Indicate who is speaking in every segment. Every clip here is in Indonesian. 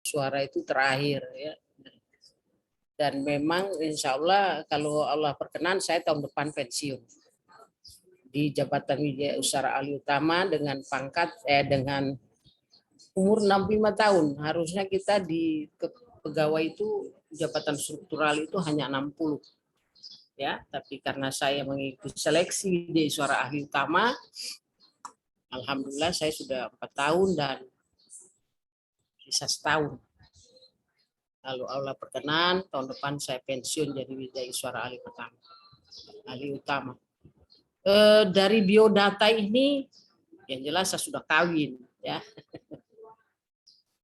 Speaker 1: suara itu terakhir ya. Dan memang insya Allah kalau Allah berkenan saya tahun depan pensiun di jabatan Widya Ahli Utama dengan pangkat dengan umur 65 tahun. Harusnya kita di pegawai itu jabatan struktural itu hanya 60 ya, tapi karena saya mengikuti seleksi di Suara Ahli Utama, alhamdulillah saya sudah 4 tahun dan sisa setahun. Lalu Allah berkenan tahun depan saya pensiun jadi Widya Suara Ahli Utama. Dari biodata ini yang jelas saya sudah kawin ya.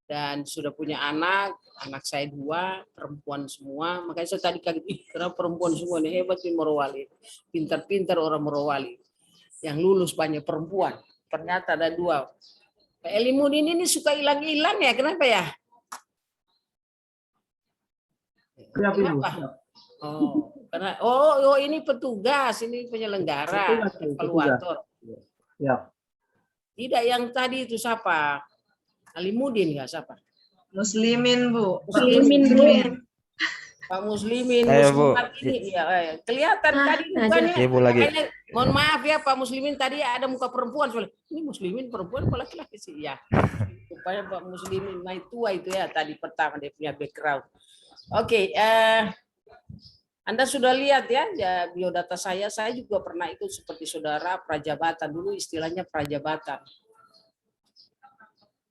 Speaker 1: Dan sudah punya anak saya 2, perempuan semua. Makanya saya tadi kaget, kenapa perempuan semua ini hebat di Morowali. Pintar-pintar orang Morowali. Yang lulus banyak perempuan. Ternyata ada 2. Pak Elimudin ini suka hilang-hilang ya, kenapa ya? Kenapa? Karena ini petugas, ini penyelenggara, evaluator.
Speaker 2: Ya.
Speaker 1: Tidak, yang tadi itu siapa? Alimudin ya siapa?
Speaker 3: Muslimin, Bu.
Speaker 1: Muslimin. Pak Muslimin, ini ya kelihatan tadi mukanya.
Speaker 4: Ibu lagi.
Speaker 1: Mohon maaf ya Pak Muslimin, tadi ada muka perempuan soalnya. Ini Muslimin perempuan apa laki-laki sih ya? Supaya Pak Muslimin naik tua itu ya tadi pertama dia punya background. Oke, Anda sudah lihat ya biodata saya juga pernah ikut seperti saudara prajabatan, dulu istilahnya prajabatan.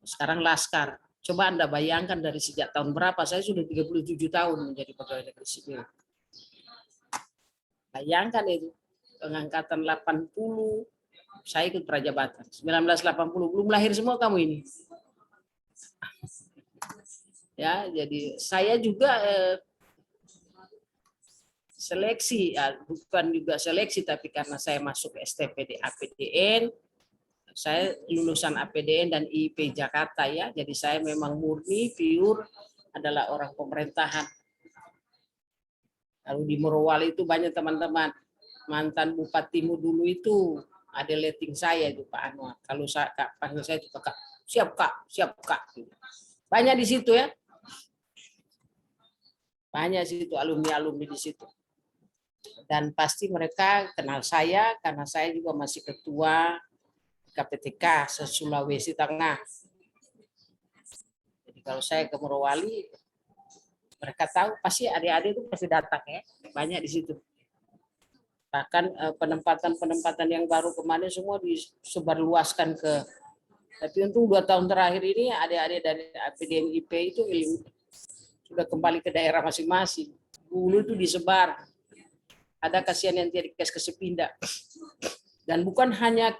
Speaker 1: Sekarang laskar. Coba Anda bayangkan dari sejak tahun berapa, saya sudah 37 tahun menjadi pegawai negeri sipil. Bayangkan itu, pengangkatan 80, saya ikut prajabatan. 1980, belum lahir semua kamu ini. Ya, jadi saya juga seleksi, ya, bukan juga seleksi, tapi karena saya masuk STPD APDN, saya lulusan APDN dan IP Jakarta ya, jadi saya memang murni pure adalah orang pemerintahan. Lalu di Morowali itu banyak teman-teman, mantan bupatimu dulu itu ada letting saya itu Pak Anwar. Kalau saya panggil saya itu Kak, siap Kak. Banyak di situ ya, banyak situ alumni di situ. Dan pasti mereka kenal saya karena saya juga masih ketua KPTK se-Sulawesi Tengah. Jadi kalau saya ke Morowali, mereka tahu pasti adik-adik itu pasti datang ya, banyak di situ. Bahkan penempatan yang baru kemarin semua disebarluaskan ke. Tapi untuk 2 tahun terakhir ini adik-adik dari APDN IP itu sudah kembali ke daerah masing-masing. Dulu itu disebar. Ada kasihan yang tidak dikasih pindah. Dan bukan hanya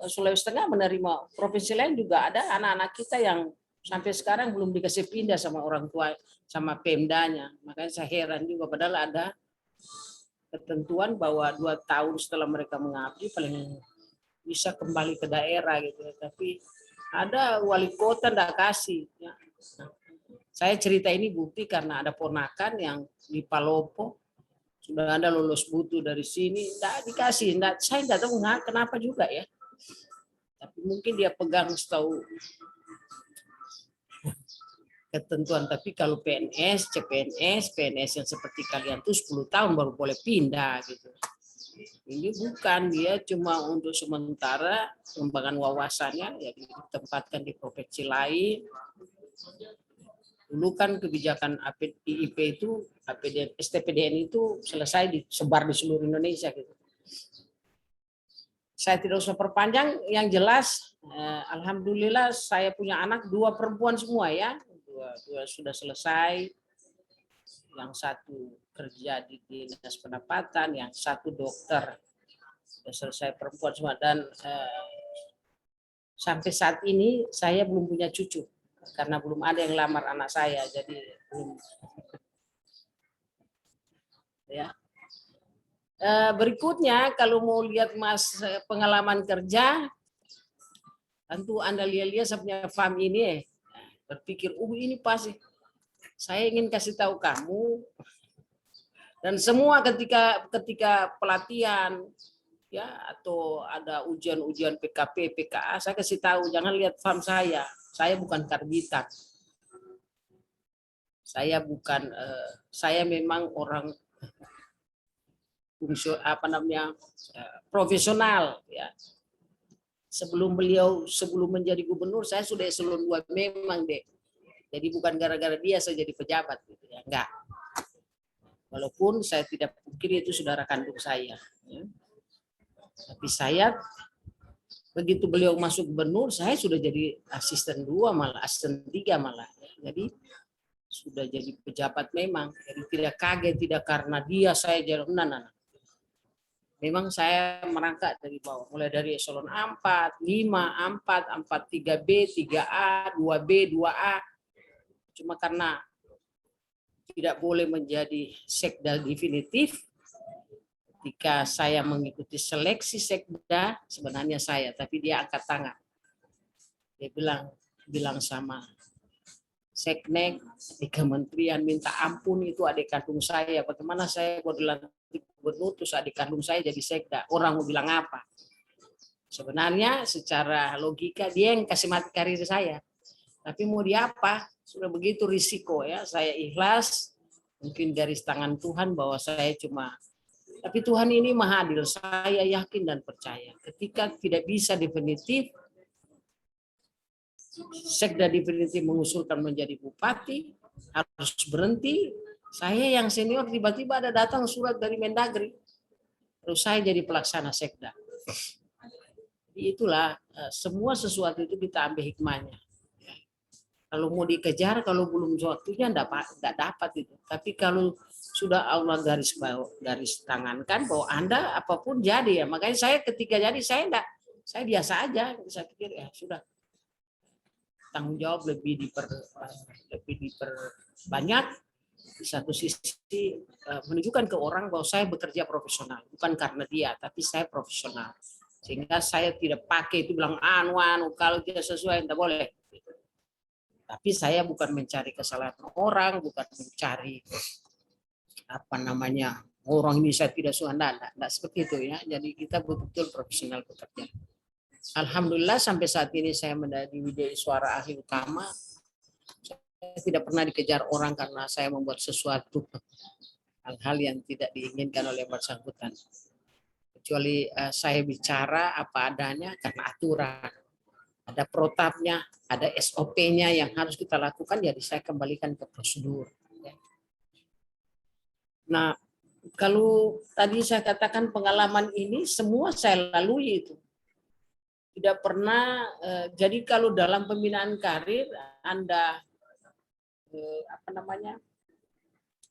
Speaker 1: Sulawesi Tengah menerima, provinsi lain juga ada anak-anak kita yang sampai sekarang belum dikasih pindah sama orang tua, sama Pemdanya. Makanya saya heran juga, padahal ada ketentuan bahwa 2 tahun setelah mereka mengabdi paling bisa kembali ke daerah gitu. Tapi ada wali kota tidak kasih. Ya. Saya cerita ini bukti karena ada ponakan yang di Palopo, sudah ada lulus butuh dari sini, tidak dikasih. Saya tidak tahu kenapa juga ya. Tapi mungkin dia pegang setahu ketentuan. Tapi kalau PNS, CPNS, PNS yang seperti kalian tuh 10 tahun baru boleh pindah gitu. Ini bukan, dia cuma untuk sementara pengembangan wawasannya ya ditempatkan di provinsi lain. Dulu kan kebijakan IP itu, APDN, STPDN itu selesai disebar di seluruh Indonesia gitu. Saya tidak usah perpanjang, yang jelas alhamdulillah saya punya anak 2 perempuan semua ya. 2 sudah selesai. Yang 1 kerja di Dinas Pendapatan, yang 1 dokter. Sudah selesai perempuan semua dan sampai saat ini saya belum punya cucu. Karena belum ada yang lamar anak saya, jadi belum. Ya. Berikutnya kalau mau lihat pengalaman kerja, tentu Anda lihat saya punya farm ini, berpikir, ini pasti saya ingin kasih tahu kamu dan semua ketika pelatihan ya, atau ada ujian-ujian PKP, PKA, saya kasih tahu jangan lihat farm saya bukan karbitan. Saya bukan saya memang orang profesional ya. Sebelum menjadi gubernur saya sudah eselon 2 memang deh. Jadi bukan gara-gara dia saya jadi pejabat gitu ya, enggak. Walaupun saya tidak pikir itu saudara kandung saya. Ya. Tapi saya begitu beliau masuk gubernur, saya sudah jadi asisten 2 malah, asisten 3 malah. Jadi sudah jadi pejabat memang. Jadi tidak kaget, tidak karena dia saya jadi nah. Memang saya merangkak dari bawah, mulai dari eselon 4, 5, 4, 3B, 3A, 2B, 2A. Cuma karena tidak boleh menjadi sekda definitif, ketika saya mengikuti seleksi sekda, sebenarnya saya, tapi dia angkat tangan. Dia bilang sama seknek di kementerian minta ampun itu adik kandung saya. Bagaimana saya mau dilantik gubernur terus adik kandung saya jadi sekda? Orang mau bilang apa? Sebenarnya secara logika dia yang kasih mati karir saya. Tapi mau dia apa? Sudah begitu risiko ya. Saya ikhlas. Mungkin garis tangan Tuhan bahwa saya cuma. Tapi Tuhan ini maha adil. Saya yakin dan percaya. Ketika tidak bisa definitif, sekda definitif mengusulkan menjadi bupati, harus berhenti. Saya yang senior tiba-tiba ada datang surat dari Mendagri. Terus saya jadi pelaksana sekda. Jadi itulah semua sesuatu itu kita ambil hikmahnya. Kalau mau dikejar, kalau belum waktunya enggak dapat itu. Tapi kalau sudah Allah garis tangankan bahwa Anda apapun jadi ya. Makanya saya ketika jadi saya biasa aja. Saya pikir ya sudah. Tanggung jawab lebih diperbanyak. Di satu sisi menunjukkan ke orang bahwa saya bekerja profesional, bukan karena dia, tapi saya profesional. Sehingga saya tidak pakai itu bilang anu kalau tidak sesuai tidak boleh. Tapi saya bukan mencari kesalahan orang, bukan mencari orang ini saya tidak suka, enggak seperti itu ya. Jadi kita betul-betul profesional bekerja. Alhamdulillah sampai saat ini saya menjadi Widya Suara Ahli Utama. Saya tidak pernah dikejar orang karena saya membuat sesuatu hal-hal yang tidak diinginkan oleh bersangkutan. Kecuali saya bicara apa adanya karena aturan. Ada protapnya, ada SOP-nya yang harus kita lakukan, jadi saya kembalikan ke prosedur. Nah, kalau tadi saya katakan pengalaman ini semua saya lalui itu. Tidak pernah, jadi kalau dalam pembinaan karir Anda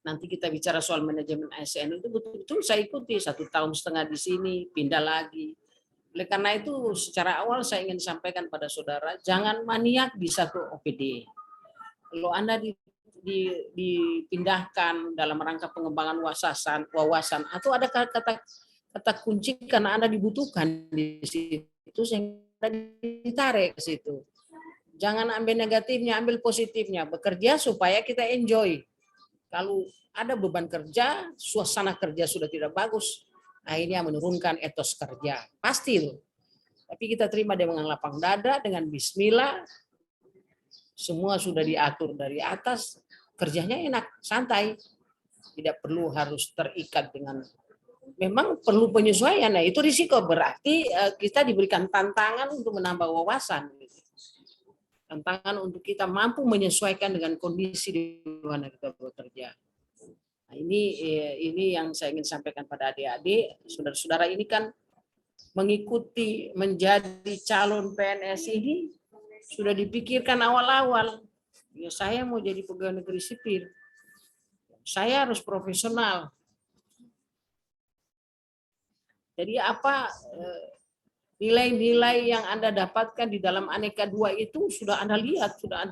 Speaker 1: nanti kita bicara soal manajemen ASN itu betul-betul saya ikuti 1,5 tahun di sini, pindah lagi. Oleh karena itu secara awal saya ingin sampaikan pada saudara, jangan maniak di satu OPD. Kalau Anda dipindahkan dalam rangka pengembangan wawasan atau ada kata kunci karena Anda dibutuhkan di situ sehingga ditarik ke situ. Jangan ambil negatifnya, ambil positifnya. Bekerja supaya kita enjoy. Kalau ada beban kerja, suasana kerja sudah tidak bagus, akhirnya menurunkan etos kerja. Pasti loh. Tapi kita terima dengan lapang dada, dengan bismillah. Semua sudah diatur dari atas, kerjanya enak, santai. Tidak perlu harus terikat dengan, memang perlu penyesuaian. Nah, itu risiko, berarti kita diberikan tantangan untuk menambah wawasan. Tantangan untuk kita mampu menyesuaikan dengan kondisi di mana kita bekerja. Nah, ini yang saya ingin sampaikan pada adik-adik, saudara-saudara ini kan mengikuti menjadi calon PNS ini sudah dipikirkan awal-awal. Ya, saya mau jadi pegawai negeri sipil. Saya harus profesional. Jadi apa nilai-nilai yang Anda dapatkan di dalam Aneka 2 itu sudah Anda lihat, sudah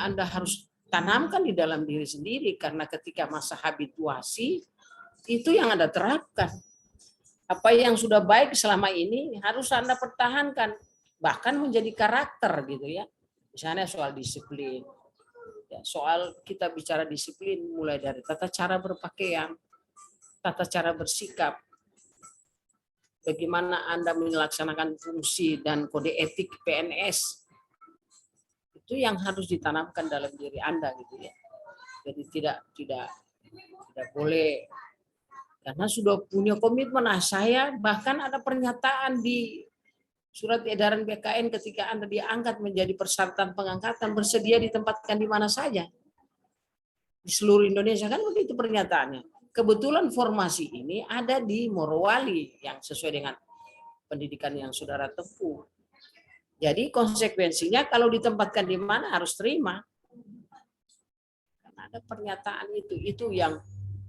Speaker 1: Anda harus tanamkan di dalam diri sendiri, karena ketika masa habituasi itu yang Anda terapkan. Apa yang sudah baik selama ini harus Anda pertahankan, bahkan menjadi karakter gitu ya. Misalnya soal disiplin. Ya, soal kita bicara disiplin mulai dari tata cara berpakaian, tata cara bersikap, bagaimana Anda melaksanakan fungsi dan kode etik PNS, itu yang harus ditanamkan dalam diri Anda gitu ya. Jadi tidak boleh, karena sudah punya komitmen. Nah, saya bahkan ada pernyataan di surat edaran BKN ketika Anda diangkat menjadi persyaratan pengangkatan, bersedia ditempatkan di mana saja di seluruh Indonesia, kan begitu pernyataannya. Kebetulan formasi ini ada di Morowali yang sesuai dengan pendidikan yang saudara tempuh. Jadi konsekuensinya kalau ditempatkan di mana harus terima. Karena ada pernyataan itu yang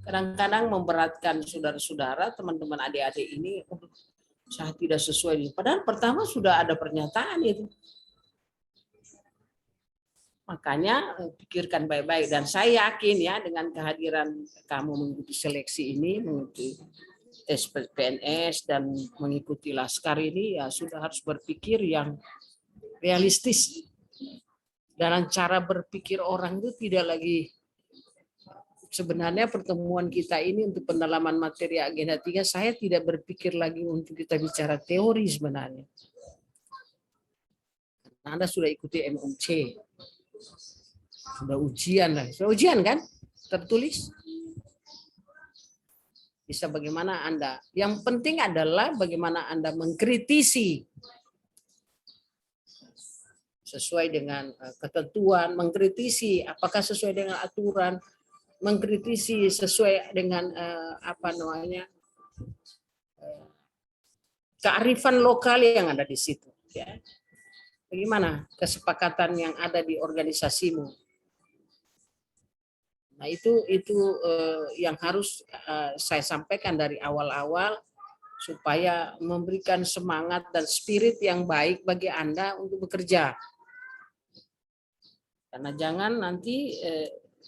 Speaker 1: kadang-kadang memberatkan saudara-saudara, teman-teman adik-adik ini. Saya tidak sesuai. Padahal pertama sudah ada pernyataan itu. Makanya pikirkan baik-baik, dan saya yakin ya dengan kehadiran kamu mengikuti seleksi ini, mengikuti tes PNS dan mengikuti Laskar ini, ya sudah harus berpikir yang realistis. Dalam cara berpikir orang itu tidak lagi, sebenarnya pertemuan kita ini untuk pendalaman materi agenda 3, saya tidak berpikir lagi untuk kita bicara teori sebenarnya. Anda sudah ikuti MUC. Sudah ujian lah, sudah ujian kan, tertulis. Bisa bagaimana Anda. Yang penting adalah bagaimana Anda mengkritisi sesuai dengan ketentuan, mengkritisi apakah sesuai dengan aturan, mengkritisi sesuai dengan kearifan lokal yang ada di situ. Ya. Bagaimana kesepakatan yang ada di organisasimu. Nah itu yang harus saya sampaikan dari awal-awal supaya memberikan semangat dan spirit yang baik bagi Anda untuk bekerja. Karena jangan nanti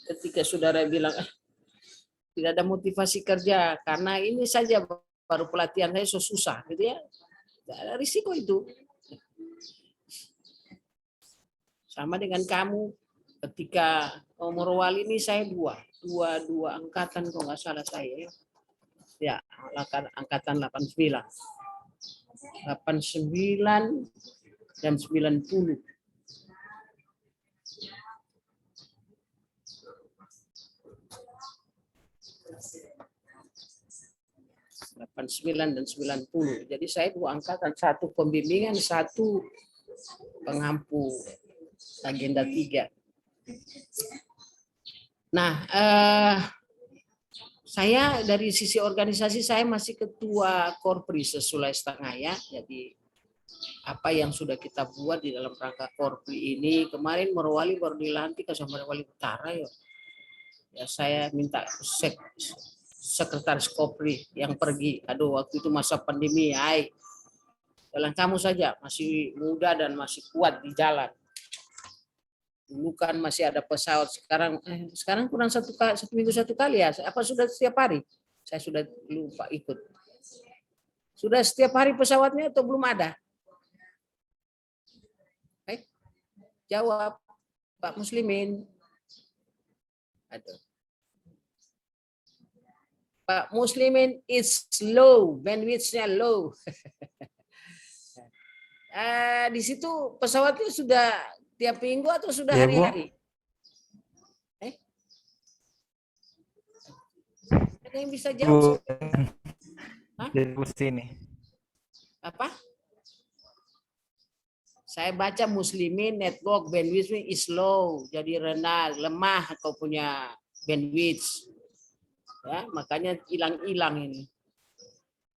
Speaker 1: ketika saudara bilang tidak ada motivasi kerja karena ini saja baru pelatihan saya susah gitu ya. Ada risiko itu. Sama dengan kamu. Ketika Morowali ini saya dua angkatan kalau nggak salah saya ya, angkatan 89 dan 90. Dan 90. Jadi saya dua angkatan, satu pembimbingan, satu pengampu agenda 3. Nah, saya dari sisi organisasi saya masih ketua Korpri se-Sulawesi Tengah ya. Jadi apa yang sudah kita buat di dalam rangka Korpri ini, kemarin Morowali baru dilantik sama Morowali Utara ya. Ya saya minta sekretaris Korpri yang pergi. Aduh, waktu itu masa pandemi, jalan kamu saja, masih muda dan masih kuat di jalan. Dulu kan masih ada pesawat, sekarang kurang satu minggu satu kali ya. Apa sudah setiap hari? Saya sudah lupa ikut. Sudah setiap hari pesawatnya atau belum ada? Jawab, Pak Muslimin. Aduh. Pak Muslimin is low, bandwidth-nya low. Di situ pesawatnya sudah tiap minggu atau sudah hari-hari? Ada yang bisa jawab?
Speaker 2: Sini.
Speaker 1: Apa? Saya baca Muslimin network bandwidth is low, jadi rendah, lemah atau punya bandwidth. Ya, makanya hilang-hilang ini.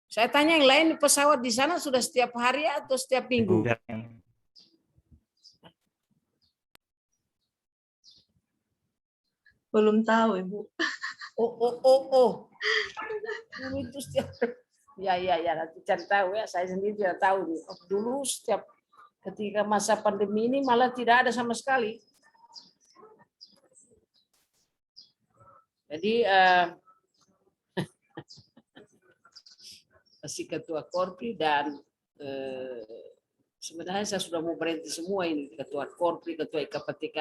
Speaker 1: Saya tanya yang lain, pesawat di sana sudah setiap hari atau setiap minggu?
Speaker 3: Belum tahu, Ibu.
Speaker 1: Oh. Itu setiap ya nanti cari tahu ya, saya sendiri tidak tahu nih. Dulu setiap ketika masa pandemi ini malah tidak ada sama sekali. Jadi masih ketua Korpri dan sebenarnya saya sudah mau berhenti semua ini, ketua Korpri, ketua IKPTK.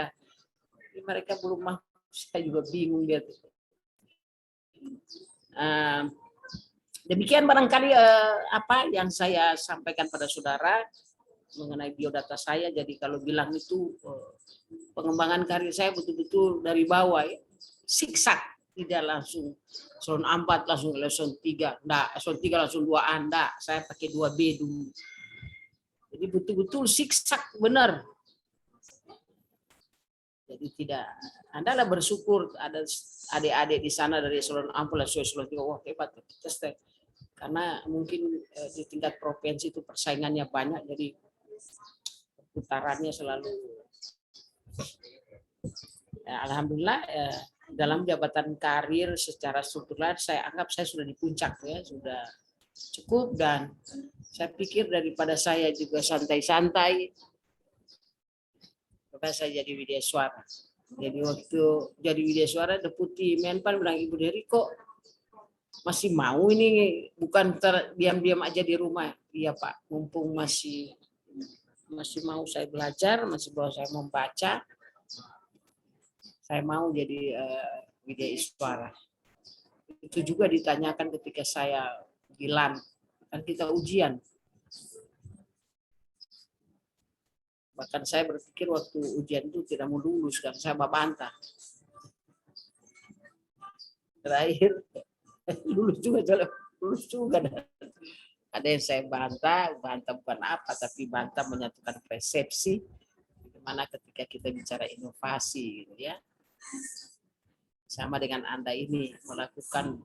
Speaker 1: Mereka belum mau, saya juga bingung lihat. Demikian barangkali apa yang saya sampaikan pada saudara mengenai biodata saya. Jadi kalau bilang itu pengembangan karir saya betul-betul dari bawah ya. Siksak, tidak langsung eselon 4 langsung eselon 3, enggak, eselon 3 langsung 2A, enggak, saya pakai 2B dulu. Jadi betul-betul siksak benar. Jadi tidak, Anda lah bersyukur ada adik-adik di sana dari eselon 4 langsung eselon 3, wah hebat. Karena mungkin di tingkat provinsi itu persaingannya banyak, jadi putarannya selalu. Ya, alhamdulillah dalam jabatan karir secara struktural saya anggap saya sudah di puncak ya, sudah cukup, dan saya pikir daripada saya juga santai-santai, maka saya jadi Widya Suara. Jadi waktu jadi Widya Suara, Deputi Menpan bilang, Ibu Dery kok masih mau ini, bukan diam-diam aja di rumah. Iya Pak, mumpung masih mau saya belajar, masih mau saya membaca, saya mau jadi Widya Suara. Itu juga ditanyakan ketika saya bilang, kan kita ujian. Bahkan saya berpikir waktu ujian itu tidak mau lulus, kan saya bantah. Terakhir lulus juga. Ada yang saya bantah bukan apa, tapi bantah menyatukan persepsi. Bagaimana ketika kita bicara inovasi, gitu ya. Sama dengan Anda ini melakukan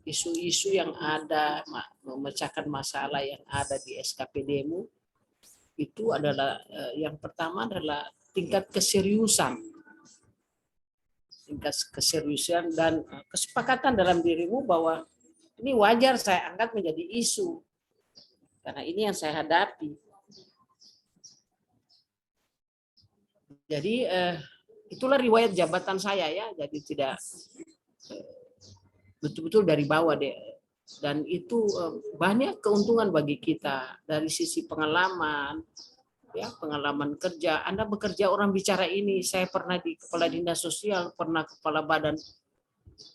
Speaker 1: isu-isu yang ada, memecahkan masalah yang ada di SKPD-mu, itu adalah yang pertama adalah tingkat keseriusan dan kesepakatan dalam dirimu bahwa ini wajar saya angkat menjadi isu karena ini yang saya hadapi. Jadi itulah riwayat jabatan saya ya, jadi tidak betul-betul dari bawah deh, dan itu banyak keuntungan bagi kita dari sisi pengalaman ya, pengalaman kerja. Anda bekerja, orang bicara ini, saya pernah di kepala dinas sosial, pernah kepala badan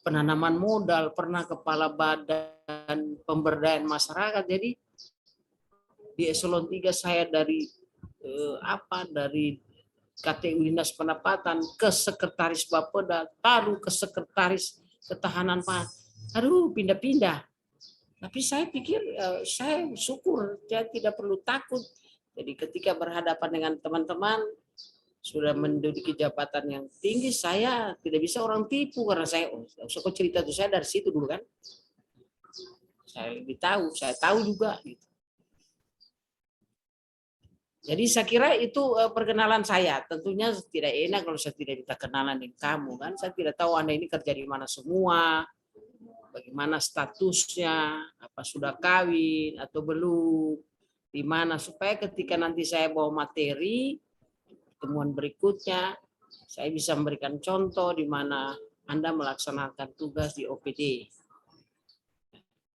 Speaker 1: penanaman modal, pernah kepala badan pemberdayaan masyarakat. Jadi di eselon 3 saya dari dari KTU Dinas Pendapatan ke sekretaris Bapeda, lalu ke sekretaris ketahanan pangan. Aduh, pindah-pindah. Tapi saya pikir saya syukur, saya tidak perlu takut. Jadi ketika berhadapan dengan teman-teman sudah menduduki jabatan yang tinggi, saya tidak bisa orang tipu karena saya kok cerita itu saya dari situ dulu kan. Saya lebih tahu, saya tahu juga gitu. Jadi saya kira itu perkenalan saya. Tentunya tidak enak kalau saya tidak minta kenalan dengan kamu kan. Saya tidak tahu Anda ini kerja di mana semua, bagaimana statusnya, apa sudah kawin atau belum, di mana, supaya ketika nanti saya bawa materi pertemuan berikutnya, saya bisa memberikan contoh di mana Anda melaksanakan tugas di OPD.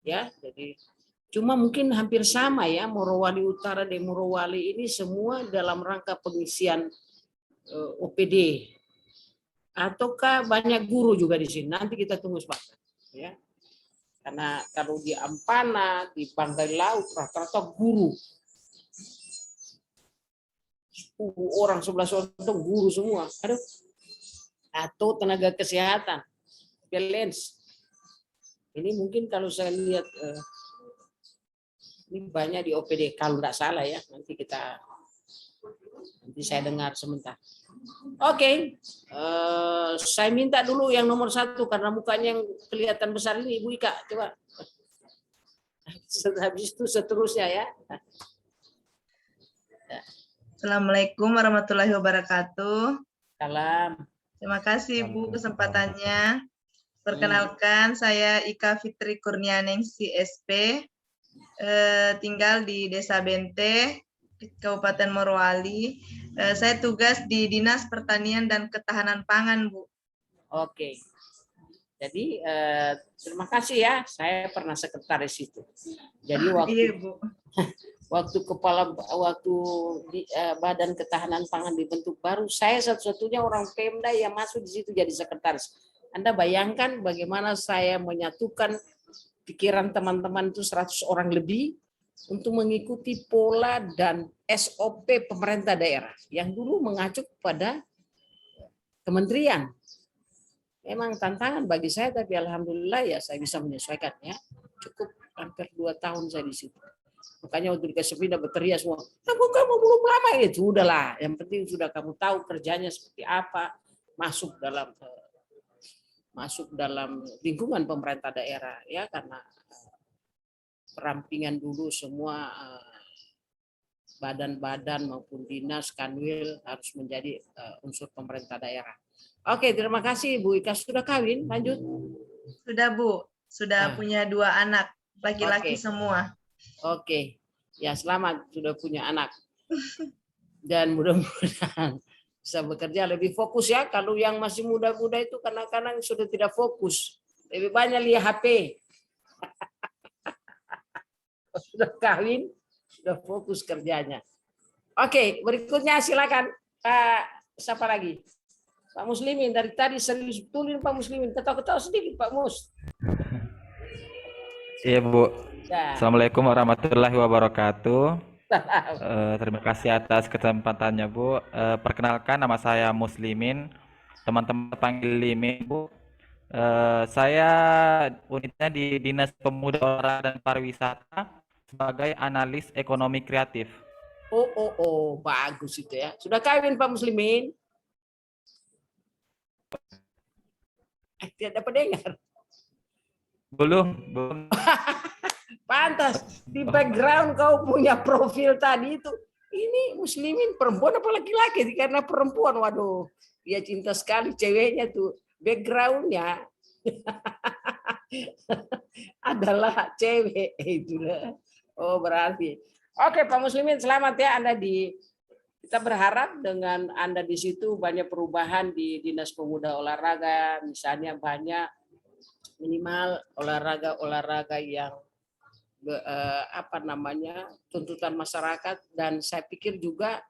Speaker 1: Ya, jadi cuma mungkin hampir sama ya, Morowali Utara dan Morowali ini semua dalam rangka pengisian OPD. Ataukah banyak guru juga di sini? Nanti kita tunggu sebentar. Ya. Karena kalau di Ampana, di Banggai Laut, rata-rata guru. 10 orang, 11 orang itu guru semua. Aduh. Atau tenaga kesehatan. Balance. Ini mungkin kalau saya lihat ini banyak di OPD, kalau tidak salah ya, nanti saya dengar sebentar. Oke, saya minta dulu yang nomor 1 karena mukanya yang kelihatan besar ini, Ibu Ika, coba. Habis itu seterusnya ya.
Speaker 3: Assalamualaikum warahmatullahi wabarakatuh.
Speaker 1: Salam.
Speaker 3: Terima kasih Bu kesempatannya. Perkenalkan, saya Ika Fitri Kurnianingsi SP. Tinggal di Desa Bente, Kabupaten Morowali. Saya tugas di Dinas Pertanian dan Ketahanan Pangan, Bu.
Speaker 1: Oke. Jadi terima kasih ya, saya pernah sekretaris itu. Jadi waktu Badan Ketahanan Pangan dibentuk baru, saya satu-satunya orang Pemda yang masuk di situ jadi sekretaris. Anda bayangkan bagaimana saya menyatukan pikiran teman-teman itu 100 orang lebih untuk mengikuti pola dan SOP pemerintah daerah yang dulu mengacu pada kementerian. Memang tantangan bagi saya, tapi alhamdulillah ya saya bisa menyesuaikan ya. Cukup hampir 2 tahun saya di situ. Makanya waktu dikasih pindah berteriak semua, kamu belum lama ya, sudahlah. Yang penting sudah kamu tahu kerjanya seperti apa, masuk dalam lingkungan pemerintah daerah ya, karena perampingan dulu semua badan-badan maupun dinas kanwil harus menjadi unsur pemerintah daerah. Oke, terima kasih Bu Ika. Sudah kawin? Lanjut.
Speaker 3: Sudah Bu, sudah punya 2 anak, laki-laki semua.
Speaker 1: Oke, ya selamat sudah punya anak. Dan mudah-mudahan bisa bekerja lebih fokus ya. Kalau yang masih muda-muda itu kadang-kadang sudah tidak fokus. Lebih banyak lihat HP. Sudah kawin, sudah fokus kerjanya. Oke, berikutnya silakan Pak, siapa lagi? Pak Muslimin, dari tadi serius betulin Pak Muslimin. Ketawa-ketawa sedikit Pak Mus.
Speaker 2: Iya Bu.
Speaker 1: Ya.
Speaker 2: Assalamualaikum warahmatullahi wabarakatuh. Terima kasih atas kesempatannya Bu. Perkenalkan, nama saya Muslimin. Teman-teman panggil Limin Bu. Saya unitnya di Dinas Pemuda Olahraga dan Pariwisata sebagai analis ekonomi kreatif.
Speaker 1: Oh, bagus itu ya. Sudah kawin Pak Muslimin? Tidak dapat dengar.
Speaker 2: Belum.
Speaker 1: Pantas di background kau punya profil tadi itu. Ini Muslimin perempuan apa laki-laki? Karena perempuan, waduh, dia cinta sekali ceweknya tuh. Backgroundnya adalah cewek itulah. Oh berarti. Oke Pak Muslimin, selamat ya Anda kita berharap dengan Anda di situ banyak perubahan di Dinas Pemuda Olahraga, misalnya banyak minimal olahraga yang tuntutan masyarakat, dan saya pikir juga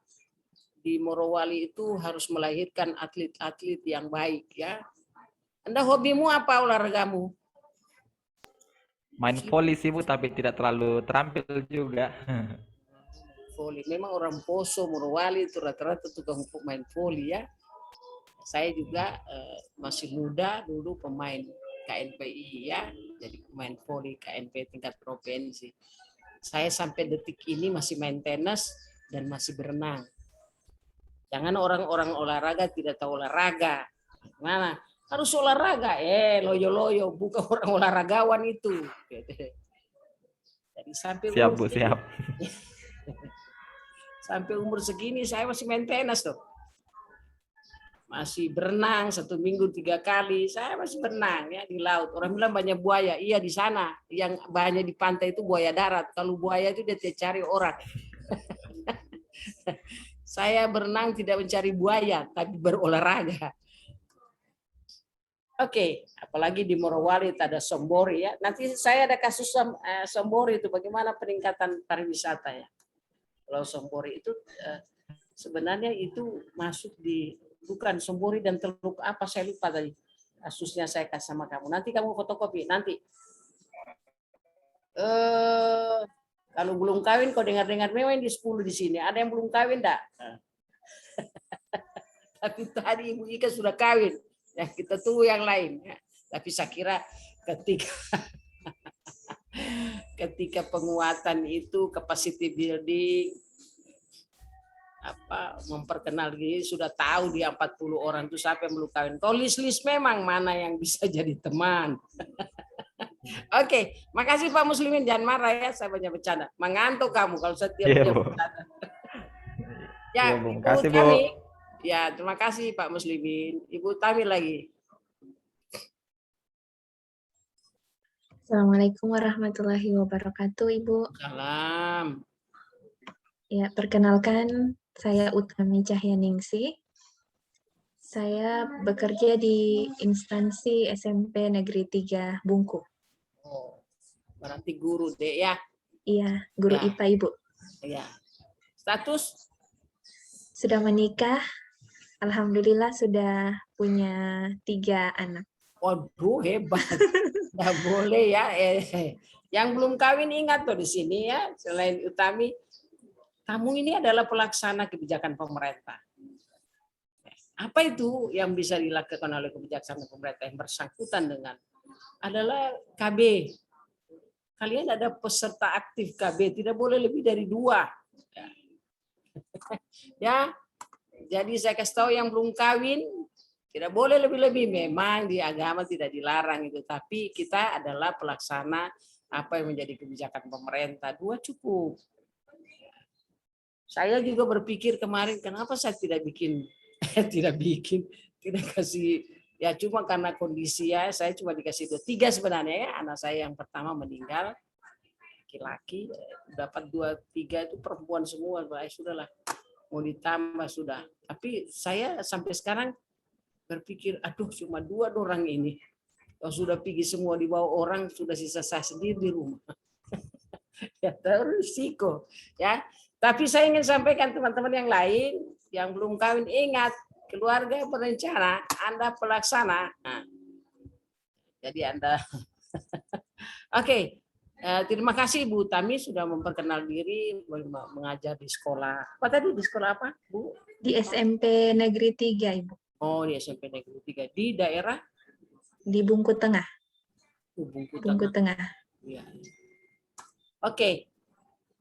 Speaker 1: di Morowali itu harus melahirkan atlet-atlet yang baik ya. Anda hobimu apa olahragamu?
Speaker 2: Main voli sih Bu, tapi tidak terlalu terampil juga.
Speaker 1: Voli. Memang orang Poso, Morowali itu rata-rata tukang main voli ya. Saya juga masih muda dulu pemain KNPI ya, jadi pemain voli KNP tingkat provinsi. Saya sampai detik ini masih main tenis dan masih berenang. Jangan orang-orang olahraga tidak tahu olahraga. Mana? Harus olahraga. Loyo-loyo, bukan orang olahragawan itu. Jadi sampai
Speaker 2: siap Bu, siap.
Speaker 1: Sampai umur segini saya masih main tenis tuh. Masih berenang 1 minggu 3 kali. Saya masih berenang ya di laut. Orang bilang banyak buaya. Iya di sana. Yang banyak di pantai itu buaya darat. Kalau buaya itu dia cari orang. Saya berenang tidak mencari buaya, tapi berolahraga. Oke, apalagi di Morowali ada Sombori ya. Nanti saya ada kasus Sombori itu bagaimana peningkatan pariwisata ya. Kalau Sombori itu sebenarnya itu masuk di bukan Sombori dan Teluk apa saya lupa tadi. Kasusnya saya kasih sama kamu. Nanti kamu fotokopi nanti. Kalau belum kawin kau dengar-dengar memang di 10 di sini. Ada yang belum kawin enggak? Tapi tadi Ibu Ika sudah kawin. Ya kita tunggu yang lain ya. Tapi saya kira ketika penguatan itu capacity building memperkenal diri, sudah tahu dia 40 orang itu siapa yang belum kawin. Kau list memang mana yang bisa jadi teman. Oke, makasih Pak Muslimin, jangan marah ya, saya banyak bercanda. Mengantuk kamu kalau setiap bercanda. Ya,
Speaker 2: Bu.
Speaker 1: Ibu
Speaker 2: Kasih,
Speaker 1: Tami.
Speaker 2: Bu.
Speaker 1: Ya, terima kasih Pak Muslimin. Ibu Tami lagi.
Speaker 4: Assalamualaikum warahmatullahi wabarakatuh, Ibu.
Speaker 1: Salam.
Speaker 4: Ya, perkenalkan saya Utami Cahyaningsih. Saya bekerja di instansi SMP Negeri 3 Bungku.
Speaker 1: Oh, berarti guru deh ya?
Speaker 4: Iya, guru
Speaker 1: ya.
Speaker 4: IPA, Ibu.
Speaker 1: Iya. Status?
Speaker 4: Sudah menikah. Alhamdulillah sudah punya 3 anak.
Speaker 1: Waduh, hebat. Nggak boleh ya. Yang belum kawin ingat tuh di sini ya. Selain Utami, kamu ini adalah pelaksana kebijakan pemerintah. Apa itu yang bisa dilakukan oleh kebijakan pemerintah yang bersangkutan dengan adalah KB. Kalian ada peserta aktif KB, tidak boleh lebih dari 2. Ya, jadi saya kasih tahu yang belum kawin tidak boleh lebih-lebih. Memang di agama tidak dilarang itu, tapi kita adalah pelaksana apa yang menjadi kebijakan pemerintah. 2 cukup. Saya juga berpikir kemarin kenapa saya tidak tidak kasih, ya cuma karena kondisi ya saya cuma dikasih 3 sebenarnya ya. Anak saya yang pertama meninggal laki-laki, dapat 2, 3 itu perempuan semua. Sudahlah, mau ditambah sudah. Tapi saya sampai sekarang berpikir, aduh cuma 2 orang ini. Kalau sudah pergi semua di bawah orang, sudah sisa saya sendiri di rumah. Ya terus risiko ya. Tapi saya ingin sampaikan teman-teman yang lain yang belum kawin, ingat keluarga berencana, Anda pelaksana. Nah, jadi Anda Oke. Terima kasih Bu Tami sudah memperkenal diri, mengajar di sekolah. Apa tadi di sekolah apa, Bu?
Speaker 4: Di SMP Negeri 3, Ibu.
Speaker 1: Oh, di SMP Negeri 3 di daerah
Speaker 4: Di Bungku Tengah. Bungku Tengah.
Speaker 1: Ya. Oke.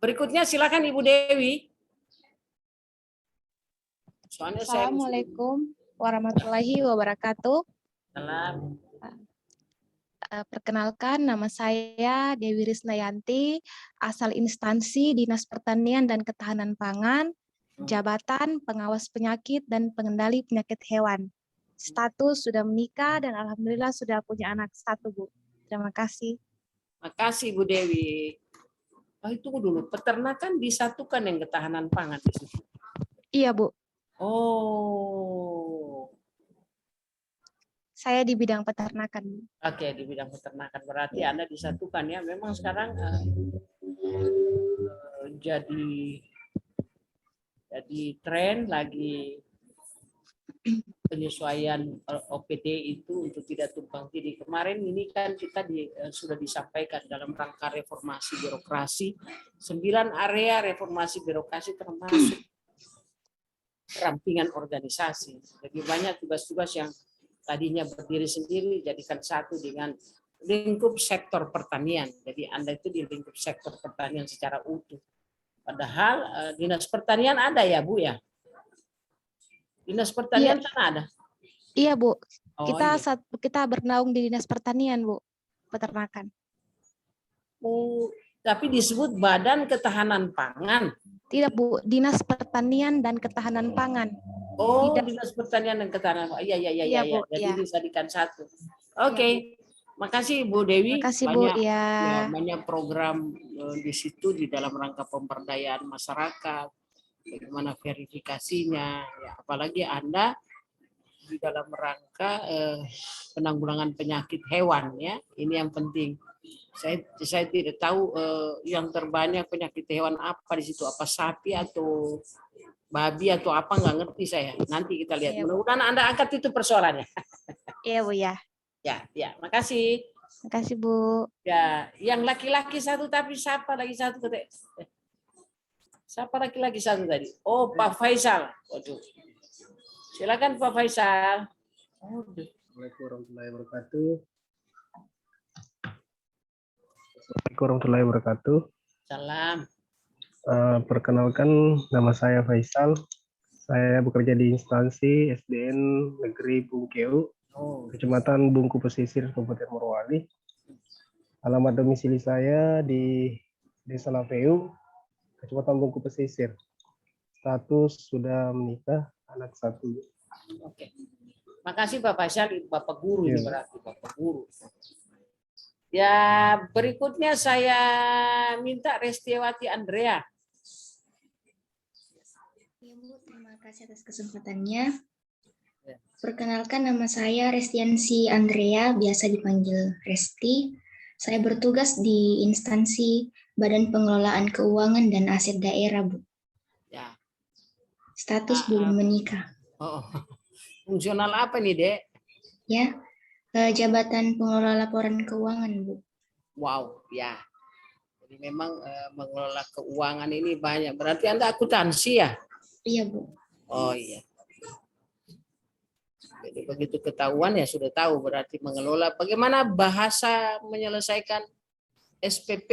Speaker 1: Berikutnya silakan Ibu Dewi. Soalnya
Speaker 5: Assalamualaikum warahmatullahi wabarakatuh.
Speaker 1: Salam.
Speaker 5: Perkenalkan, nama saya Dewi Risnayanti, asal instansi Dinas Pertanian dan Ketahanan Pangan, Jabatan Pengawas Penyakit dan Pengendali Penyakit Hewan. Status sudah menikah dan alhamdulillah sudah punya anak 1, Bu. Terima kasih.
Speaker 1: Terima kasih Bu Dewi. Oh, itu dulu peternakan disatukan yang ketahanan pangan di situ.
Speaker 5: Iya, Bu.
Speaker 1: Oh.
Speaker 5: Saya di bidang peternakan, Bu.
Speaker 1: Oke, di bidang peternakan berarti Anda disatukan ya. Memang sekarang jadi tren lagi penyesuaian OPD itu untuk tidak tumpang tindih. Kemarin ini kan kita sudah disampaikan dalam rangka reformasi birokrasi, 9 area reformasi birokrasi termasuk rampingan organisasi. Jadi banyak tugas-tugas yang tadinya berdiri sendiri jadikan satu dengan lingkup sektor pertanian. Jadi Anda itu di lingkup sektor pertanian secara utuh. Padahal Dinas Pertanian ada ya, Bu ya? Dinas Pertanian kan ada?
Speaker 5: Iya, Bu.
Speaker 1: Oh,
Speaker 5: Kita bernaung di Dinas Pertanian, Bu. Peternakan.
Speaker 1: Oh, tapi disebut Badan Ketahanan Pangan.
Speaker 5: Tidak, Bu. Dinas Pertanian dan Ketahanan Pangan.
Speaker 1: Oh,
Speaker 5: Tidak.
Speaker 1: Dinas Pertanian dan Ketahanan Pangan. Iya.
Speaker 5: Bu,
Speaker 1: Jadi
Speaker 5: ya.
Speaker 1: disadikan satu. Oke. Makasih Bu Dewi.
Speaker 5: Terima kasih, Bu.
Speaker 1: Banyak program di situ di dalam rangka pemberdayaan masyarakat. Bagaimana verifikasinya, ya, apalagi Anda di dalam rangka penanggulangan penyakit hewan ya, ini yang penting. Saya tidak tahu yang terbanyak penyakit hewan apa di situ, apa sapi atau babi atau apa, nggak ngerti saya. Nanti kita lihat.
Speaker 5: Iya,
Speaker 1: Mudah-mudahan Anda angkat itu persoalannya.
Speaker 5: Iya, Bu ya.
Speaker 1: Ya, makasih.
Speaker 5: Makasih, Bu.
Speaker 1: Ya, yang laki-laki 1 tapi siapa lagi 1 tadi? Siapa laki-laki 1 tadi? Oh, Pak Faisal. Waduh. Silakan Pak Faisal.
Speaker 6: Assalamualaikum warahmatullahi wabarakatuh. Assalamualaikum warahmatullahi wabarakatuh.
Speaker 1: Salam.
Speaker 6: Perkenalkan, nama saya Faisal. Saya bekerja di instansi SDN Negeri Bungkeu, Kecamatan Bungku Pesisir, Kabupaten Morowali. Alamat domisili saya di Desa Laveu, Kecamatan Bungku Pesisir. Status sudah menikah, anak 1.
Speaker 1: Oke. Makasih Pak Faisal, Bapak Guru ini berarti Bapak Guru. Ya, berikutnya saya minta Restiawati Andrea.
Speaker 7: Ya, Bu, terima kasih atas kesempatannya. Perkenalkan, nama saya Restiansi Andrea, biasa dipanggil Resti. Saya bertugas di instansi Badan Pengelolaan Keuangan dan Aset Daerah, Bu.
Speaker 1: Ya.
Speaker 7: Status belum menikah.
Speaker 1: Oh, fungsional apa nih, Dek?
Speaker 7: Ya, Jabatan Pengelola Laporan Keuangan, Bu.
Speaker 1: Wow, ya. Jadi memang mengelola keuangan ini banyak. Berarti Anda akuntansi ya?
Speaker 7: Iya, Bu.
Speaker 1: Oh iya. Jadi begitu ketahuan ya sudah tahu berarti mengelola. Bagaimana bahasa menyelesaikan SPP,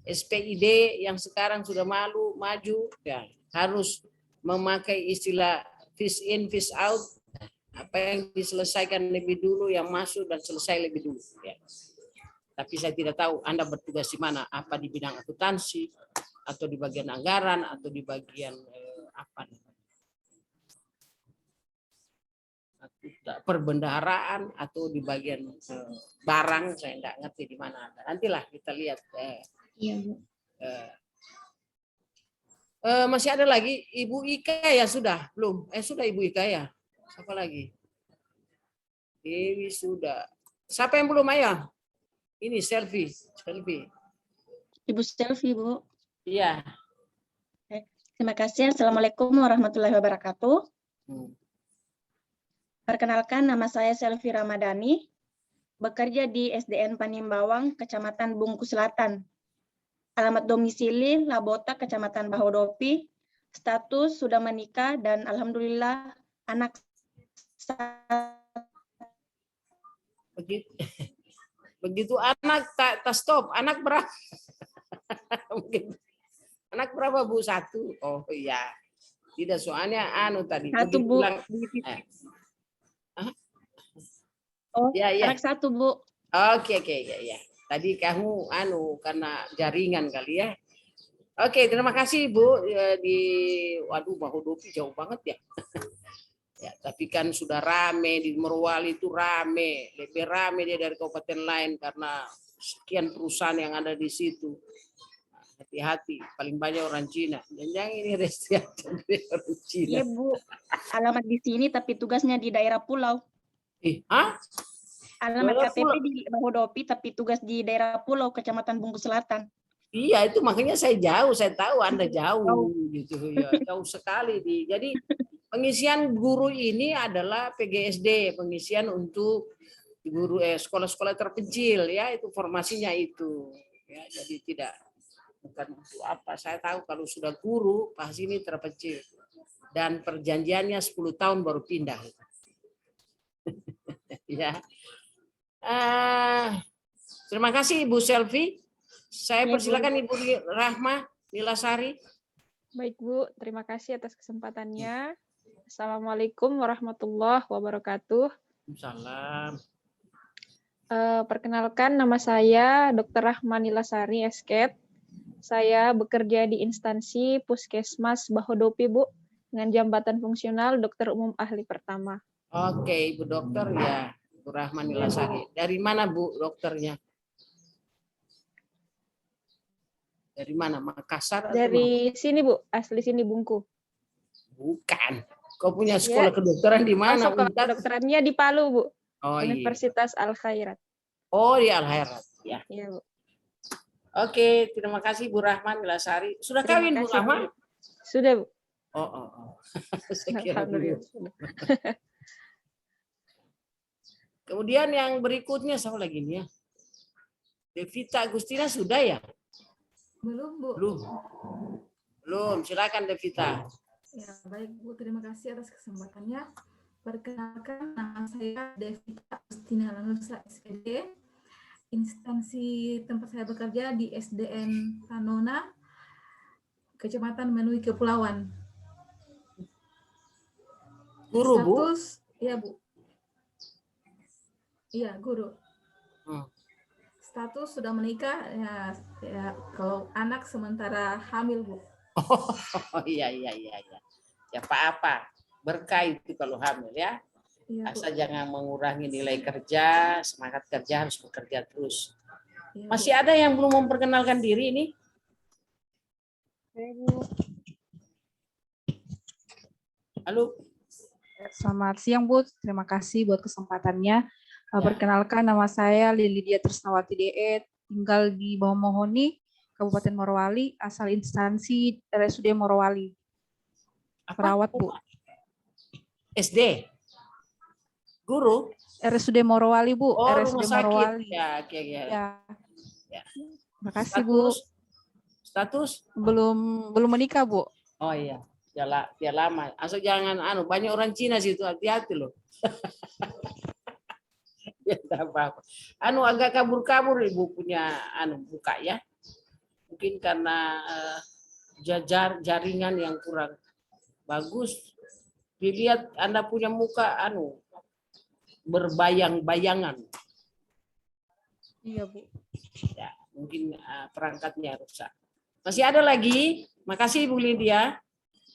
Speaker 1: SPID yang sekarang sudah maju ya harus memakai istilah fish in, fish out. Apa yang diselesaikan lebih dulu, yang masuk dan selesai lebih dulu. Ya. Tapi saya tidak tahu Anda bertugas di mana, apa di bidang akuntansi, atau di bagian anggaran, atau di bagian apa perbendaharaan, atau di bagian barang, saya tidak ngerti di mana Anda. Nantilah kita lihat.
Speaker 7: Iya, Bu.
Speaker 1: Masih ada lagi Ibu Ika ya sudah belum? Sudah Ibu Ika ya. Siapa lagi? Dewi sudah. Siapa yang belum ayo? Ini selfie.
Speaker 8: Ibu Selvi, Bu.
Speaker 1: Iya.
Speaker 8: Terima kasih. Assalamualaikum warahmatullahi wabarakatuh. Perkenalkan, nama saya Selvi Ramadhani, bekerja di SDN Panimbawang, Kecamatan Bungku Selatan. Alamat domisili Labota, Kecamatan Bahodopi. Status sudah menikah dan alhamdulillah anak
Speaker 1: Begitu anak tak stop. Anak berapa? Anak berapa Bu? 1. Oh iya. Tidak, soalnya tadi.
Speaker 8: 1, Bu. Oh,
Speaker 1: ya.
Speaker 8: anak 1, Bu.
Speaker 1: Oke, ya. Tadi kamu karena jaringan kali ya. Oke, terima kasih Bu. Waduh, Bahodopi jauh banget ya. Ya, tapi kan sudah rame di Morowali, itu rame, lebih rame dia dari kabupaten lain karena sekian perusahaan yang ada di situ. Hati-hati, paling banyak orang Cina. Jangan ini orang Cina.
Speaker 8: Iya, Bu. Alamat di sini tapi tugasnya di daerah pulau. Alamat
Speaker 1: Daerah
Speaker 8: KTP
Speaker 1: pulau?
Speaker 8: di Bahodopi tapi tugas di daerah pulau, Kecamatan Bungku Selatan.
Speaker 1: Iya, itu makanya saya jauh, saya tahu Anda jauh gitu ya, jauh sekali Jadi pengisian guru ini adalah PGSD, pengisian untuk guru sekolah-sekolah terpencil ya, itu formasinya itu. Ya, jadi bukan untuk apa. Saya tahu kalau sudah guru pasti ini terpencil. Dan perjanjiannya 10 tahun baru pindah. Ya. Terima kasih Ibu Selvi. Saya persilakan Ibu Rahma Nilasari.
Speaker 9: Baik Bu, terima kasih atas kesempatannya. Assalamualaikum warahmatullahi wabarakatuh.
Speaker 1: Salam.
Speaker 9: Perkenalkan, nama saya Dr. Rahma Nilasari, Esket. Saya bekerja di instansi Puskesmas Bahodopi, Bu, dengan jabatan fungsional Dokter Umum Ahli Pertama.
Speaker 1: Oke, Ibu Dokter ya, Ibu Rahma Nilasari. Dari mana Bu dokternya? Dari mana? Makassar?
Speaker 9: Dari sini Bu, asli sini Bungku.
Speaker 1: Bukan. Kau punya sekolah kedokteran di mana?
Speaker 9: Sekolah kedokterannya di Palu, Bu.
Speaker 1: Oh,
Speaker 9: Universitas Al-Khairat.
Speaker 1: Oh, di Al-Khairat. Ya.
Speaker 9: Iya, Bu.
Speaker 1: Oke, terima kasih Bu Rahman Nilasari. Sudah kawin Bu Rahman?
Speaker 9: Sudah, Bu.
Speaker 1: Oh. Saya kira dulu. Kemudian yang berikutnya siapa lagi nih ya? Devita Agustina sudah ya?
Speaker 10: Belum, Bu.
Speaker 1: Belum. Silakan Devita.
Speaker 10: Ya, baik Bu, terima kasih atas kesempatannya. Perkenalkan, nama saya Devita Agustina Lanusa, SPD. Instansi tempat saya bekerja di SDN Tanona, Kecamatan Menui Kepulauan.
Speaker 1: Guru, Bu?
Speaker 10: Status, iya Bu. Iya, guru. Status sudah menikah, ya kalau anak sementara hamil, Bu.
Speaker 1: Oh iya. Ya apa-apa. Berkah itu kalau hamil ya.
Speaker 10: Iya,
Speaker 1: asal jangan mengurangi nilai kerja, semangat kerja harus bekerja terus.
Speaker 10: Iya,
Speaker 1: Masih ada yang belum memperkenalkan diri ini? Halo.
Speaker 11: Selamat siang Bu, terima kasih buat kesempatannya. Perkenalkan, nama saya Lilidia Trisnawati DE, tinggal di Bahomohoni, Kabupaten Morowali, asal instansi RSUD Morowali. Perawat Bu.
Speaker 1: SD? Guru?
Speaker 11: RSUD Morowali, Bu.
Speaker 1: Oh,
Speaker 11: RSUD
Speaker 1: rumah sakit.
Speaker 11: Morowali.
Speaker 1: Ya, oke, ya.
Speaker 11: Ya. Makasih, Bu.
Speaker 1: Status?
Speaker 11: Belum menikah, Bu.
Speaker 1: Oh iya, dia lama. Asal jangan banyak orang Cina situ, hati-hati loh. Ya, enggak apa-apa. Agak kabur-kabur Ibu punya buka ya. Mungkin karena jaringan yang kurang bagus. Dilihat Anda punya muka berbayang-bayangan.
Speaker 11: Iya, Bu.
Speaker 1: Ya, mungkin perangkatnya rusak. Masih ada lagi? Makasih Bu Lydia.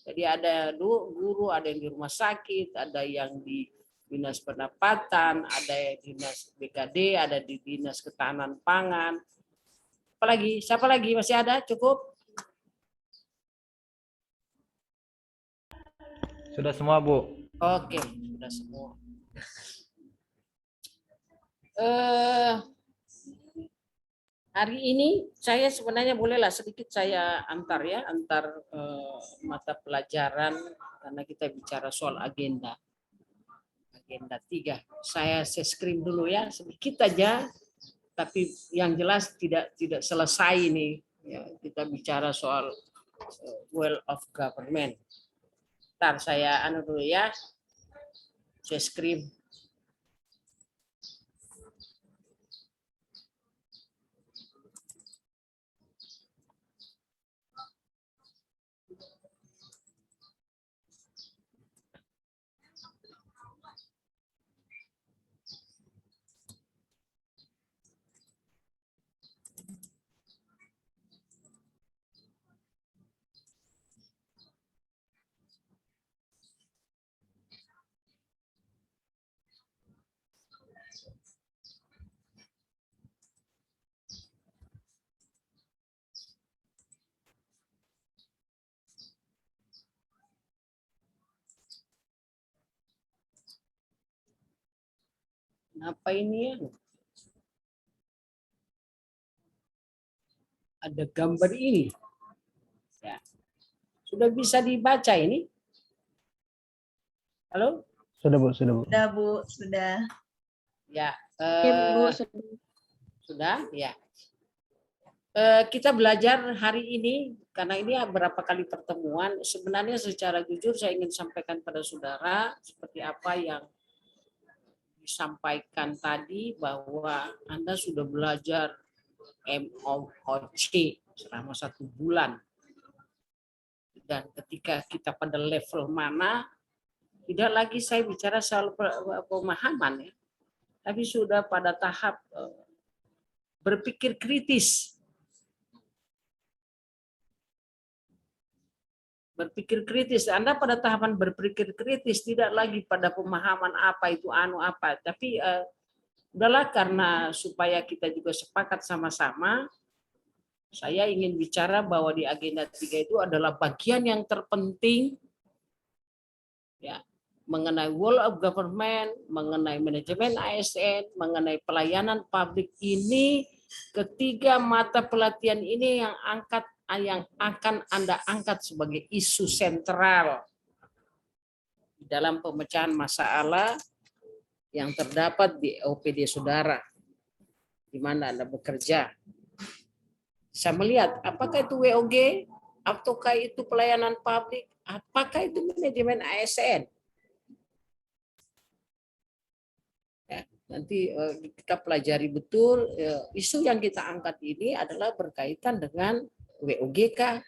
Speaker 1: Jadi ada guru, ada yang di rumah sakit, ada yang di Dinas Pendapatan, ada yang di Dinas BKD, ada di Dinas Ketahanan Pangan. Apalagi? Siapa lagi? Masih ada? Cukup?
Speaker 2: Sudah semua, Bu.
Speaker 1: Oke, sudah semua. Hari ini saya sebenarnya bolehlah sedikit saya antar mata pelajaran karena kita bicara soal agenda 3. Saya screen dulu ya sedikit aja, tapi yang jelas tidak selesai ini ya, kita bicara soal well of government. Ntar saya dulu ya, saya screen. Apa ini ya? Ada gambar ini. Ya. Sudah bisa dibaca ini? Halo?
Speaker 6: Sudah, Bu. Sudah, Bu.
Speaker 3: Sudah, Bu. Sudah.
Speaker 1: Ya.
Speaker 8: Bu,
Speaker 1: sudah, ya. Kita belajar hari ini, karena ini beberapa kali pertemuan, sebenarnya secara jujur saya ingin sampaikan pada saudara, seperti apa yang disampaikan tadi, bahwa Anda sudah belajar MOOC selama 1 bulan. Dan ketika kita pada level mana, tidak lagi saya bicara soal pemahaman, ya, tapi sudah pada tahap berpikir kritis. Berpikir kritis. Anda pada tahapan berpikir kritis, tidak lagi pada pemahaman apa itu apa. Tapi udahlah, karena supaya kita juga sepakat sama-sama, saya ingin bicara bahwa di agenda 3 itu adalah bagian yang terpenting ya, mengenai world of government, mengenai manajemen ASN, mengenai pelayanan publik ini. Ketiga mata pelatihan ini yang akan Anda angkat sebagai isu sentral dalam pemecahan masalah yang terdapat di OPD saudara di mana Anda bekerja. Saya melihat apakah itu WOG, ataukah itu pelayanan publik, apakah itu manajemen ASN. Ya, nanti kita pelajari betul isu yang kita angkat ini adalah berkaitan dengan WOGK,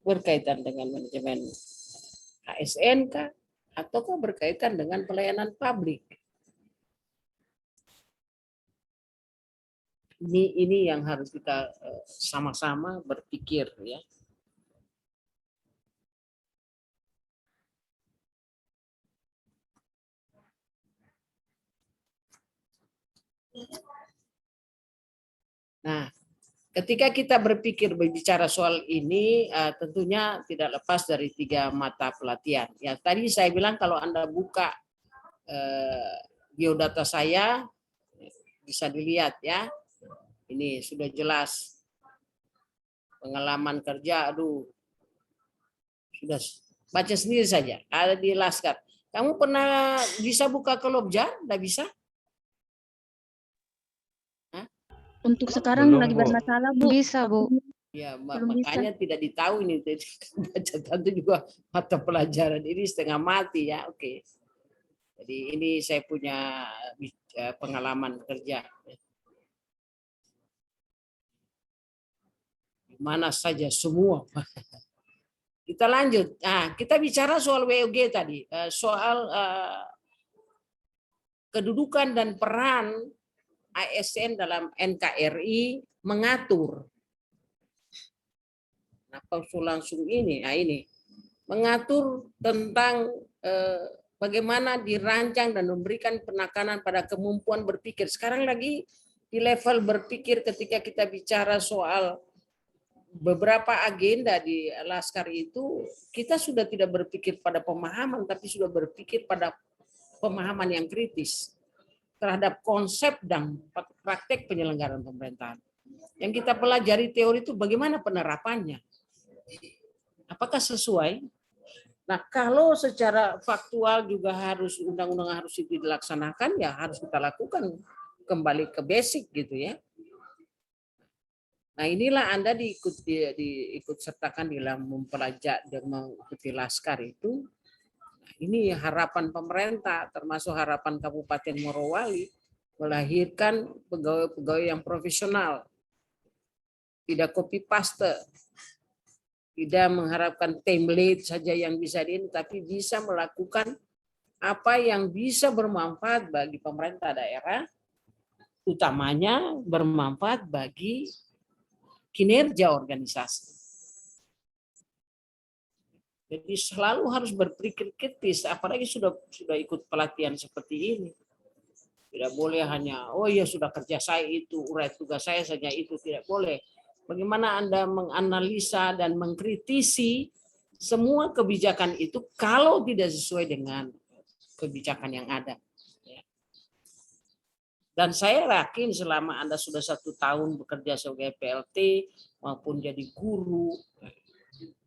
Speaker 1: berkaitan dengan manajemen ASN kah, ataukah berkaitan dengan pelayanan publik. Ini yang harus kita sama-sama berpikir ya. Nah, ketika kita berbicara soal ini, tentunya tidak lepas dari 3 mata pelatihan. Ya, tadi saya bilang kalau Anda buka biodata saya, bisa dilihat ya. Ini sudah jelas. Pengalaman kerja, sudah baca sendiri saja. Ada di Laskar. Kamu pernah bisa buka Kolobja? Tidak bisa?
Speaker 8: Untuk sekarang
Speaker 2: Belum,
Speaker 8: lagi
Speaker 2: Bu.
Speaker 8: bermasalah, Bu.
Speaker 5: Bisa, Bu.
Speaker 1: Ya,
Speaker 8: Belum bisa.
Speaker 1: makanya tidak ditahu ini. Tentu juga mata pelajaran ini setengah mati ya. Oke. Jadi ini saya punya pengalaman kerja. Di mana saja semua. Kita lanjut. Nah, kita bicara soal WOG tadi, soal kedudukan dan peran ASN dalam NKRI mengatur. Nah, langsung ini, mengatur tentang bagaimana dirancang dan memberikan penekanan pada kemampuan berpikir. Sekarang lagi di level berpikir ketika kita bicara soal beberapa agenda di Laskar itu, kita sudah tidak berpikir pada pemahaman, tapi sudah berpikir pada pemahaman yang kritis terhadap konsep dan praktek penyelenggaraan pemerintahan. Yang kita pelajari teori itu bagaimana penerapannya. Apakah sesuai? Nah, kalau secara faktual juga harus undang-undang harus itu dilaksanakan, ya harus kita lakukan kembali ke basic gitu ya. Nah, inilah Anda diikut sertakan dalam mempelajari dan mengikuti Laskar itu. Nah, ini harapan pemerintah, termasuk harapan Kabupaten Morowali, melahirkan pegawai-pegawai yang profesional, tidak copy paste, tidak mengharapkan template saja yang bisa tapi bisa melakukan apa yang bisa bermanfaat bagi pemerintah daerah, utamanya bermanfaat bagi kinerja organisasi. Jadi selalu harus berpikir kritis, apalagi sudah ikut pelatihan seperti ini. Tidak boleh hanya, oh ya sudah kerja saya itu, uraian tugas saya saja itu, tidak boleh. Bagaimana Anda menganalisa dan mengkritisi semua kebijakan itu kalau tidak sesuai dengan kebijakan yang ada. Dan saya yakin selama Anda sudah 1 tahun bekerja sebagai PLT, maupun jadi guru,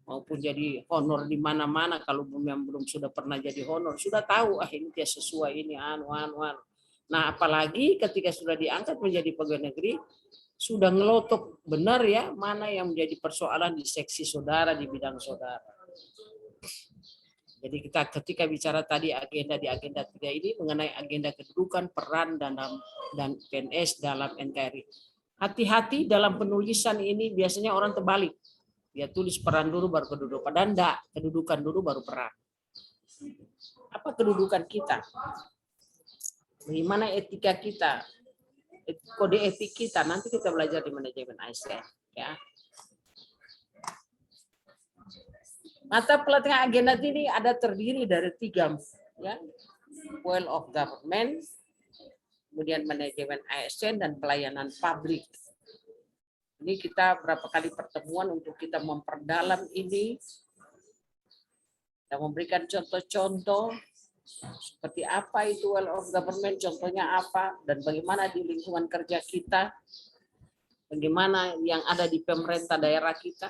Speaker 1: maupun jadi honor di mana-mana, kalau belum sudah pernah jadi honor, sudah tahu ini dia sesuai ini, Nah, apalagi ketika sudah diangkat menjadi pegawai negeri, sudah ngelotok benar ya, mana yang menjadi persoalan di seksi saudara, di bidang saudara. Jadi kita ketika bicara tadi agenda 3 ini mengenai agenda kedudukan, peran dan PNS dalam NKRI. Hati-hati dalam penulisan ini biasanya orang terbalik. Dia tulis peran dulu baru kedudukan. Dan enggak, kedudukan dulu baru peran. Apa kedudukan kita? Bagaimana etika kita? Kode etik kita nanti kita belajar di manajemen ASN ya. Mata pelatihan agenda ini ada terdiri dari 3 ya. Well of Government, kemudian manajemen ASN dan pelayanan publik. Ini kita berapa kali pertemuan untuk kita memperdalam ini dan memberikan contoh-contoh seperti apa itu well of government, contohnya apa, dan bagaimana di lingkungan kerja kita, bagaimana yang ada di pemerintah daerah kita.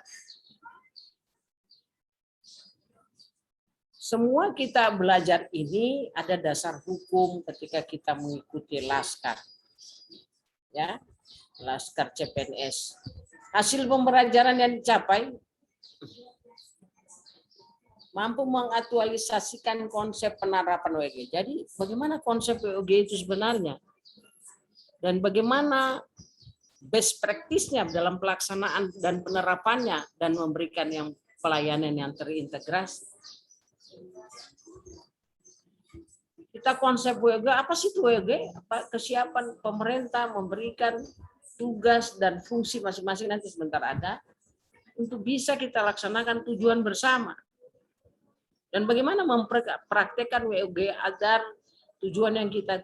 Speaker 1: Semua kita belajar ini ada dasar hukum ketika kita mengikuti Laskar. Ya, Laskar CPNS. Hasil pembelajaran yang dicapai mampu mengaktualisasikan konsep penerapan WG. Jadi bagaimana konsep WG itu sebenarnya? Dan bagaimana best practice-nya dalam pelaksanaan dan penerapannya dan memberikan yang pelayanan yang terintegrasi. Kita konsep WG, apa sih itu WG? Apa kesiapan pemerintah memberikan tugas dan fungsi masing-masing nanti sebentar ada untuk bisa kita laksanakan tujuan bersama. Dan bagaimana mempraktekkan WOG agar tujuan yang kita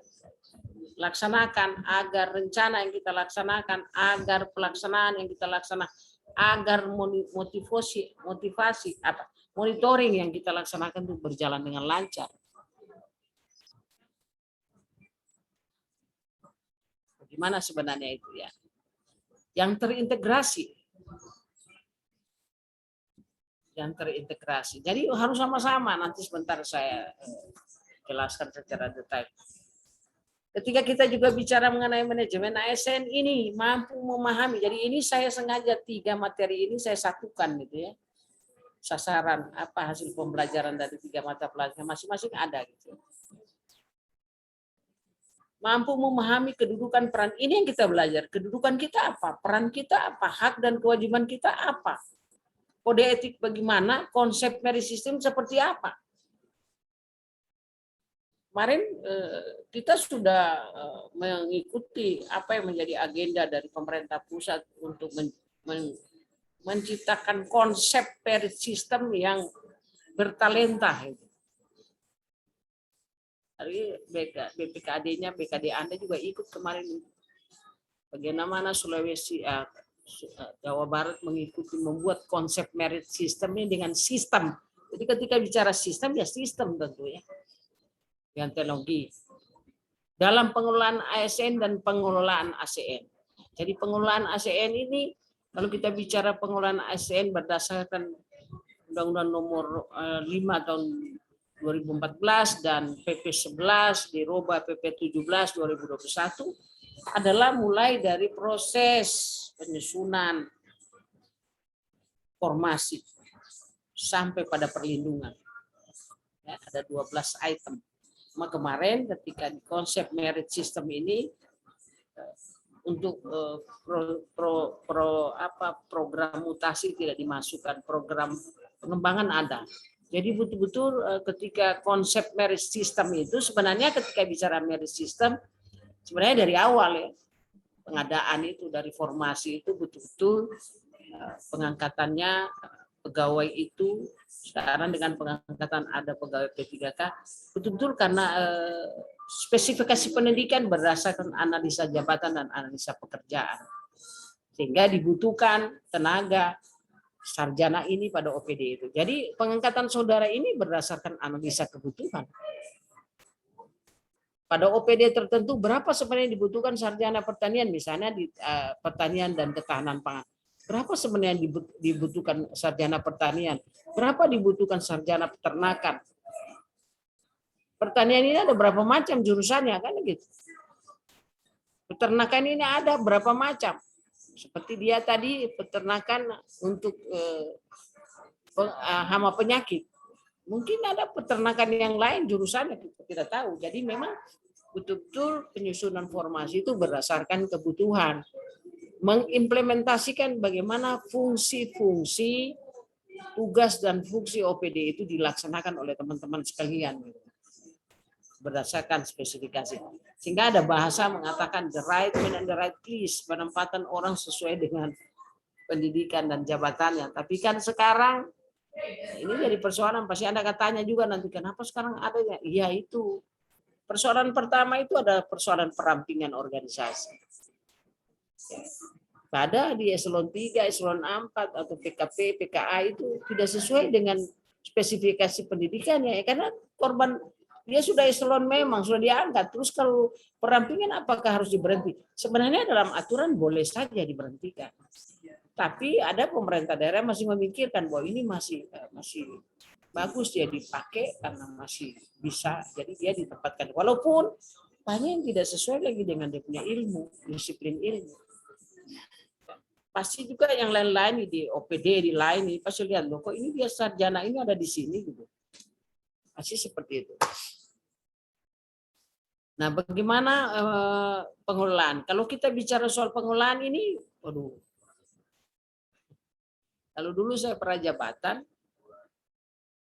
Speaker 1: laksanakan, agar rencana yang kita laksanakan, agar pelaksanaan yang kita laksanakan, agar motivasi apa monitoring yang kita laksanakan itu berjalan dengan lancar. Bagaimana sebenarnya itu ya? Yang terintegrasi. Jadi harus sama-sama, nanti sebentar saya jelaskan secara detail. Ketika kita juga bicara mengenai manajemen ASN ini mampu memahami. Jadi ini saya sengaja 3 materi ini saya satukan gitu ya. Sasaran apa hasil pembelajaran dari 3 mata pelajaran masing-masing ada gitu. Mampu memahami kedudukan peran ini yang kita belajar. Kedudukan kita apa? Peran kita apa? Hak dan kewajiban kita apa? Kode etik bagaimana? Konsep merit system seperti apa? Kemarin kita sudah mengikuti apa yang menjadi agenda dari pemerintah pusat untuk menciptakan konsep merit system yang bertalenta. Jadi BPKD-nya, BKD Anda juga ikut kemarin. Bagaimana Sulawesi, Jawa Barat mengikuti membuat konsep merit system ini dengan sistem. Jadi ketika bicara sistem, ya sistem tentunya. Dengan teknologi. Dalam pengelolaan ASN dan pengelolaan ACN. Jadi pengelolaan ACN ini, kalau kita bicara pengelolaan ASN berdasarkan Undang-Undang Nomor 5 tahun 2014 dan PP 11 dirubah PP 17 2021 adalah mulai dari proses penyusunan formasi sampai pada perlindungan. Ya, ada 12 item. Kemarin ketika di konsep merit system ini untuk program mutasi tidak dimasukkan, program pengembangan ada. Jadi betul-betul ketika konsep merit system itu sebenarnya ketika bicara merit system sebenarnya dari awal ya pengadaan itu dari formasi itu betul-betul pengangkatannya pegawai itu sekarang dengan pengangkatan ada pegawai P3K betul-betul karena spesifikasi pendidikan berdasarkan analisa jabatan dan analisa pekerjaan sehingga dibutuhkan tenaga sarjana ini pada OPD itu. Jadi pengangkatan saudara ini berdasarkan analisa kebutuhan. Pada OPD tertentu berapa sebenarnya dibutuhkan sarjana pertanian misalnya di pertanian dan ketahanan pangan. Berapa sebenarnya dibutuhkan sarjana pertanian? Berapa dibutuhkan sarjana peternakan? Pertanian ini ada berapa macam jurusannya kan gitu. Peternakan ini ada berapa macam? Seperti dia tadi peternakan untuk hama penyakit. Mungkin ada peternakan yang lain jurusannya kita tidak tahu. Jadi memang betul-betul penyusunan formasi itu berdasarkan kebutuhan. Mengimplementasikan bagaimana fungsi-fungsi tugas dan fungsi OPD itu dilaksanakan oleh teman-teman sekalian. Berdasarkan spesifikasi. Sehingga ada bahasa mengatakan the right man and the right place, penempatan orang sesuai dengan pendidikan dan jabatannya. Tapi kan sekarang ini jadi persoalan, pasti Anda katanya juga nanti kenapa sekarang adanya? Iya itu. Persoalan pertama itu adalah persoalan perampingan organisasi. Pada di eselon 3, eselon 4 atau PKP, PKA itu tidak sesuai dengan spesifikasi pendidikannya ya karena korban dia sudah eselon memang sudah diangkat. Terus kalau perampingan apakah harus diberhenti? Sebenarnya dalam aturan boleh saja diberhentikan. Tapi ada pemerintah daerah masih memikirkan bahwa ini masih bagus dia dipakai karena masih bisa. Jadi dia ditempatkan. Walaupun banyak yang tidak sesuai lagi dengan dia punya ilmu, disiplin ilmu. Pasti juga yang lain-lain di OPD, di lain ini pasti lihat loh kok ini dia sarjana ini ada di sini gitu. Pasti seperti itu. Nah, bagaimana pengelolaan? Kalau kita bicara soal pengelolaan ini, waduh. Kalau dulu saya pernah jabatan,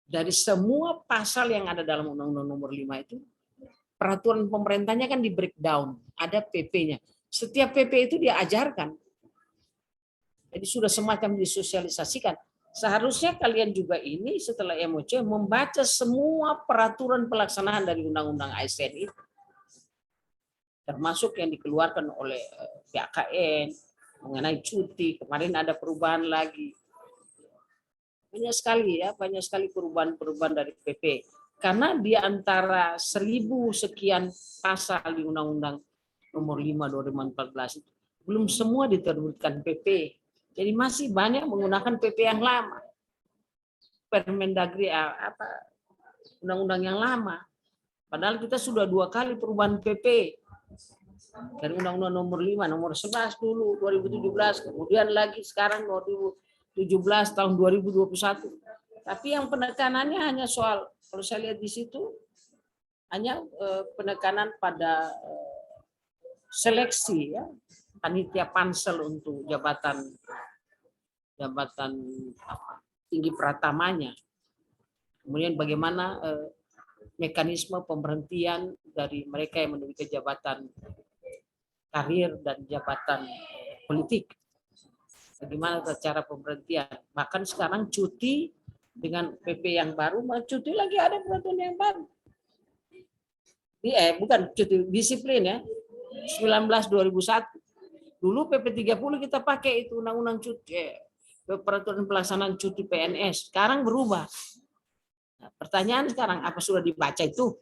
Speaker 1: dari semua pasal yang ada dalam Undang-Undang Nomor 5 itu, peraturan pemerintahnya kan di breakdown, ada PP-nya. Setiap PP itu dia ajarkan. Jadi sudah semacam disosialisasikan. Seharusnya kalian juga ini setelah MOC membaca semua peraturan pelaksanaan dari Undang-Undang ASN itu. Termasuk yang dikeluarkan oleh BKN mengenai cuti. Kemarin ada perubahan lagi. Banyak sekali ya, banyak sekali perubahan-perubahan dari PP. Karena di antara 1000 sekian pasal di Undang-Undang Nomor 5 2014 itu belum semua diterbitkan PP. Jadi masih banyak menggunakan PP yang lama. Permendagri undang-undang yang lama. Padahal kita sudah 2 kali perubahan PP. Dari Undang-Undang nomor 5, nomor 11 dulu 2017, kemudian lagi sekarang 2017 tahun 2021. Tapi yang penekanannya hanya soal, kalau saya lihat di situ hanya penekanan pada seleksi ya, panitia pansel untuk jabatan tinggi pratamanya. Kemudian bagaimana mekanisme pemberhentian dari mereka yang menduduki jabatan karir dan jabatan politik. Bagaimana cara pemberhentian? Bahkan sekarang cuti dengan PP yang baru, cuti lagi ada peraturan yang baru. Bukan cuti disiplin ya. 19/2001. Dulu PP 30 kita pakai itu undang-undang cuti, peraturan pelaksanaan cuti PNS. Sekarang berubah. Nah, pertanyaan sekarang, apa sudah dibaca itu?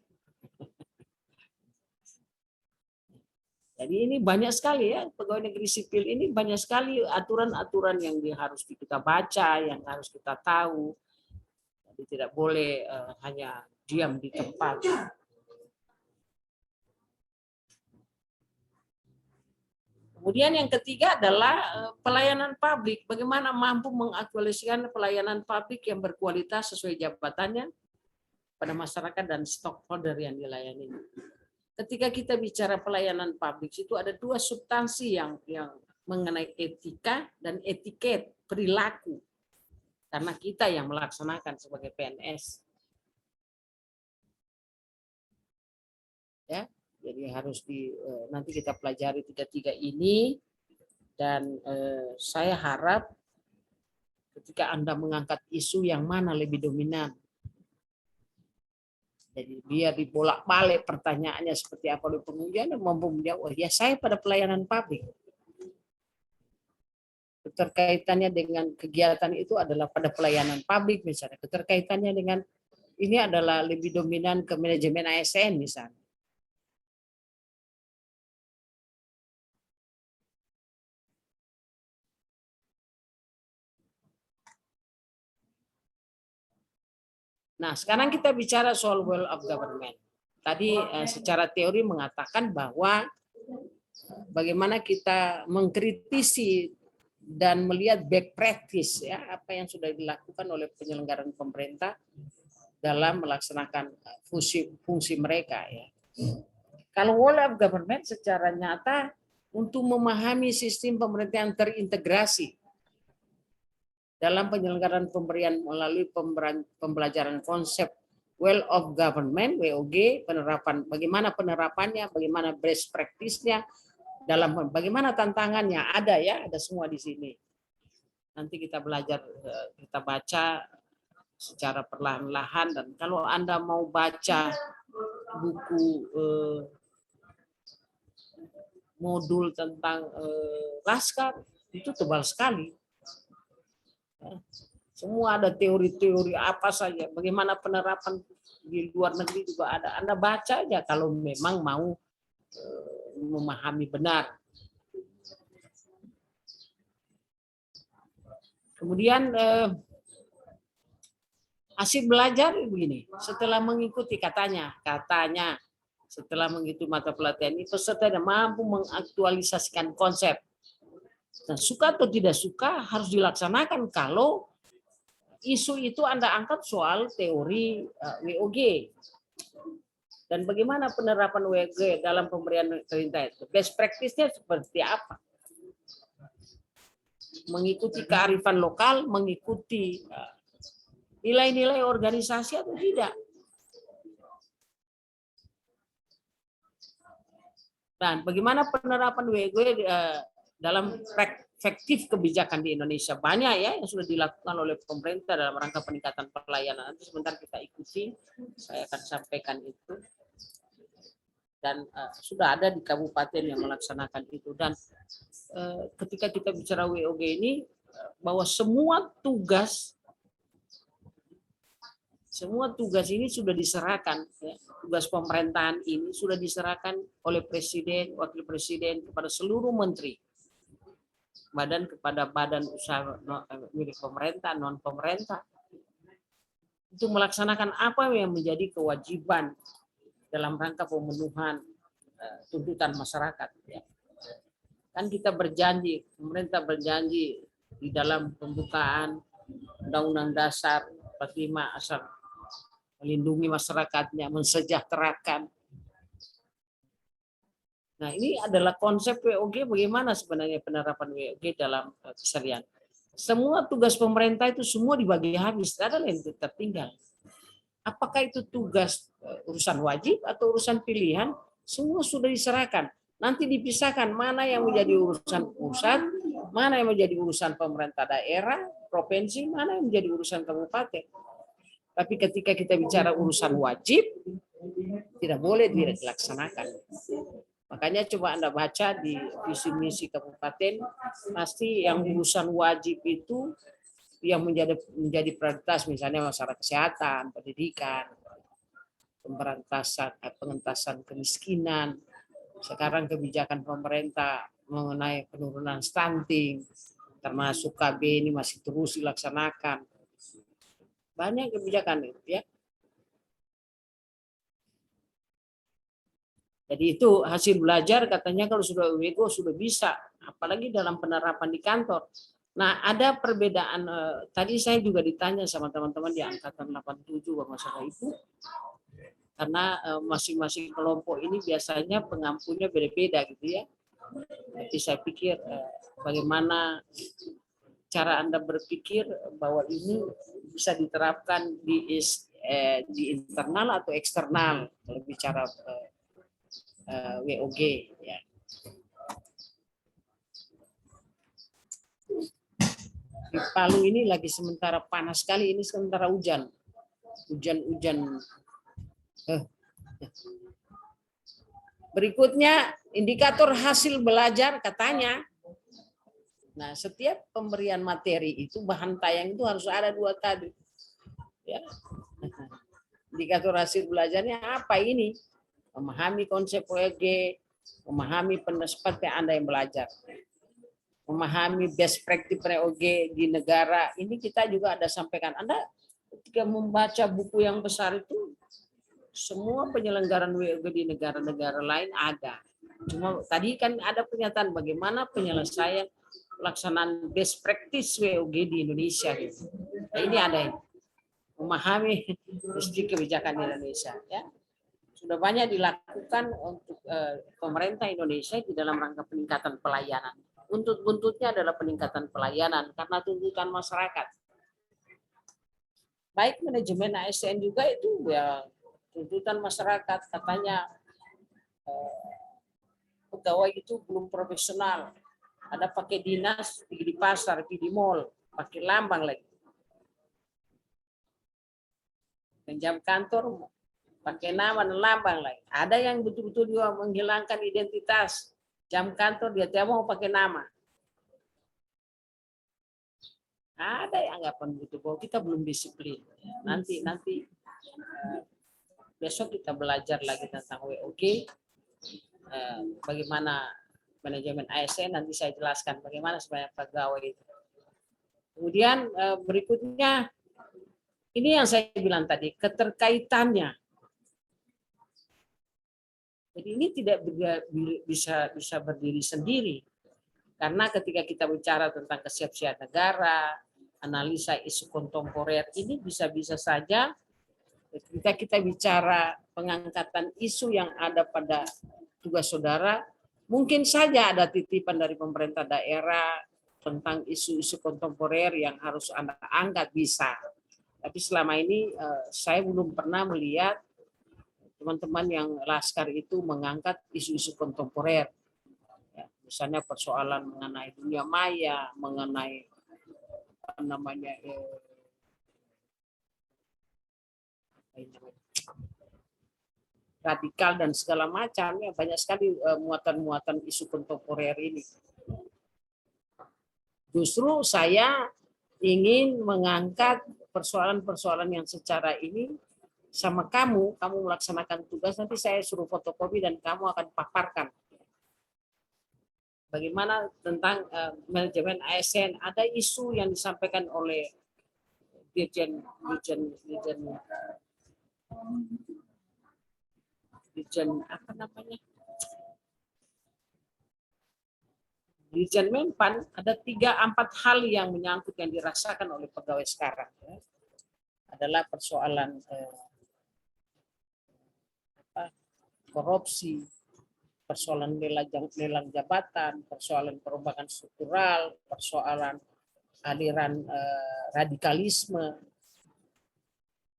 Speaker 1: Jadi ini banyak sekali ya, pegawai negeri sipil ini banyak sekali aturan-aturan yang harus kita baca, yang harus kita tahu. Jadi tidak boleh hanya diam di tempat. Kemudian yang ketiga adalah pelayanan publik. Bagaimana mampu mengaktualisasikan pelayanan publik yang berkualitas sesuai jabatannya pada masyarakat dan stakeholder yang dilayani. Ketika kita bicara pelayanan publik, itu ada dua substansi yang mengenai etika dan etiket perilaku. Karena kita yang melaksanakan sebagai PNS. Ya, jadi harus nanti kita pelajari tiga ini, dan saya harap ketika Anda mengangkat isu yang mana lebih dominan. Jadi biar dibolak-balik pertanyaannya seperti apa oleh pengujian, dan mampu menjawab, oh ya saya pada pelayanan publik. Keterkaitannya dengan kegiatan itu adalah pada pelayanan publik misalnya. Keterkaitannya dengan ini adalah lebih dominan ke manajemen ASN misalnya. Nah, sekarang kita bicara soal well of government. Tadi secara teori mengatakan bahwa bagaimana kita mengkritisi dan melihat back practice ya, apa yang sudah dilakukan oleh penyelenggaraan pemerintah dalam melaksanakan fungsi mereka ya. Kalau well of government secara nyata untuk memahami sistem pemerintahan terintegrasi dalam penyelenggaraan pemberian melalui pembelajaran konsep well of government WOG, bagaimana penerapannya, bagaimana best practice-nya, dalam bagaimana tantangannya, ada ya, ada semua di sini. Nanti kita belajar, kita baca secara perlahan-lahan, dan kalau Anda mau baca buku modul tentang Laskar, itu tebal sekali. Semua ada teori-teori apa saja, bagaimana penerapan di luar negeri juga ada. Anda baca aja kalau memang mau memahami benar. Kemudian hasil belajar begini, setelah mengikuti katanya setelah mengikuti mata pelatihan ini peserta mampu mengaktualisasikan konsep. Dan suka atau tidak suka harus dilaksanakan kalau isu itu Anda angkat soal teori WOG. Dan bagaimana penerapan WOG dalam pemberian perintah itu? Best practice-nya seperti apa? Mengikuti kearifan lokal, mengikuti nilai-nilai organisasi atau tidak? Dan bagaimana penerapan WOG dalam efektif kebijakan di Indonesia? Banyak ya yang sudah dilakukan oleh pemerintah dalam rangka peningkatan pelayanan. Nanti sebentar kita ikuti, saya akan sampaikan itu. Dan sudah ada di kabupaten yang melaksanakan itu. Dan ketika kita bicara WOG ini, bahwa semua tugas ini sudah diserahkan, ya, tugas pemerintahan ini sudah diserahkan oleh Presiden, Wakil Presiden kepada seluruh menteri. Kepada badan usaha milik pemerintah, non pemerintah, untuk melaksanakan apa yang menjadi kewajiban dalam rangka pemenuhan tuntutan masyarakat. Ya. Kan kita berjanji, pemerintah berjanji di dalam pembukaan Undang-Undang Dasar 45 asal melindungi masyarakatnya, mensejahterakan. Nah, ini adalah konsep WOG, bagaimana sebenarnya penerapan WOG dalam keseharian. Semua tugas pemerintah itu semua dibagi habis, tidak ada yang tertinggal. Apakah itu tugas urusan wajib atau urusan pilihan, semua sudah diserahkan. Nanti dipisahkan mana yang menjadi urusan pusat, mana yang menjadi urusan pemerintah daerah, provinsi, mana yang menjadi urusan kabupaten. Tapi ketika kita bicara urusan wajib, tidak boleh dilaksanakan. Makanya coba Anda baca di visi misi kabupaten, pasti yang urusan wajib itu yang menjadi prioritas, misalnya masalah kesehatan, pendidikan, pengentasan kemiskinan, sekarang kebijakan pemerintah mengenai penurunan stunting, termasuk KB ini masih terus dilaksanakan. Banyak kebijakan itu ya. Jadi itu hasil belajar katanya kalau sudah WGO sudah bisa, apalagi dalam penerapan di kantor. Nah, ada perbedaan, tadi saya juga ditanya sama teman-teman di angkatan 87 masalah itu, karena masing-masing kelompok ini biasanya pengampunya beda-beda gitu ya. Tapi saya pikir bagaimana cara Anda berpikir bahwa ini bisa diterapkan di internal atau eksternal, kalau bicara WOG ya. Di Palu ini lagi sementara panas sekali, ini sementara hujan. Hujan. Berikutnya indikator hasil belajar katanya. Nah, setiap pemberian materi itu bahan tayang itu harus ada 2 tadi. Ya. Indikator hasil belajarnya apa ini? Memahami konsep WOG, memahami seperti Anda yang belajar, memahami best practice WOG di negara. Ini kita juga ada sampaikan. Anda ketika membaca buku yang besar itu, semua penyelenggaraan WOG di negara-negara lain ada. Cuma tadi kan ada pernyataan bagaimana penyelesaian pelaksanaan best practice WOG di Indonesia. Nah, ini ada memahami mesti kebijakan di Indonesia. Ya. Sudah banyak dilakukan untuk pemerintah Indonesia di dalam rangka peningkatan pelayanan. Buntut-buntutnya adalah peningkatan pelayanan karena tuntutan masyarakat. Baik manajemen ASN juga itu ya tuntutan masyarakat, katanya pegawai itu belum profesional. Ada pakai dinas, pergi di pasar, pergi di mall, pakai lambang lagi. Jam kantor pakai nama dan lambang lagi. Ada yang betul-betul juga menghilangkan identitas. Jam kantor dia tidak mau pakai nama. Ada yang anggapan begitu bahwa kita belum disiplin. Nanti besok kita belajar lagi tentang WOG. Bagaimana manajemen ASN, nanti saya jelaskan bagaimana sebenarnya pegawai itu. Kemudian berikutnya ini yang saya bilang tadi, keterkaitannya. Jadi ini tidak bisa berdiri sendiri. Karena ketika kita bicara tentang kesiapsiagaan negara, analisa isu kontemporer, ini bisa-bisa saja ketika kita bicara pengangkatan isu yang ada pada tugas saudara, mungkin saja ada titipan dari pemerintah daerah tentang isu-isu kontemporer yang harus Anda angkat, bisa. Tapi selama ini saya belum pernah melihat teman-teman yang Laskar itu mengangkat isu-isu kontemporer. Ya, misalnya persoalan mengenai dunia maya, mengenai apa namanya radikal dan segala macam, ya banyak sekali muatan-muatan isu kontemporer ini. Justru saya ingin mengangkat persoalan-persoalan yang secara ini sama kamu melaksanakan tugas, nanti saya suruh fotokopi dan kamu akan paparkan. Bagaimana tentang manajemen ASN, ada isu yang disampaikan oleh Dirjen apa namanya? Dirjen Menpan ada 3-4 hal yang menyangkut yang dirasakan oleh pegawai sekarang. Ya. Adalah persoalan korupsi, persoalan lelang jabatan, persoalan perubahan struktural, persoalan aliran radikalisme,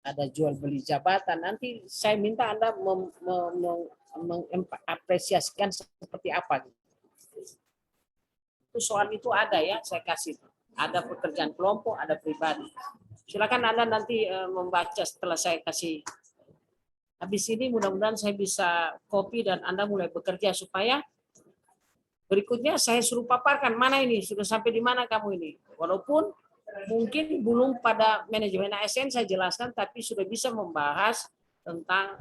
Speaker 1: ada jual beli jabatan. Nanti saya minta Anda mengapresiasikan seperti apa. Itu soal itu ada ya, saya kasih. Ada pekerjaan kelompok, ada pribadi. Silakan Anda nanti membaca setelah saya kasih. Habis ini mudah-mudahan saya bisa copy dan Anda mulai bekerja supaya berikutnya saya suruh paparkan mana ini, sudah sampai di mana kamu ini. Walaupun mungkin belum pada manajemen ASN saya jelaskan, tapi sudah bisa membahas tentang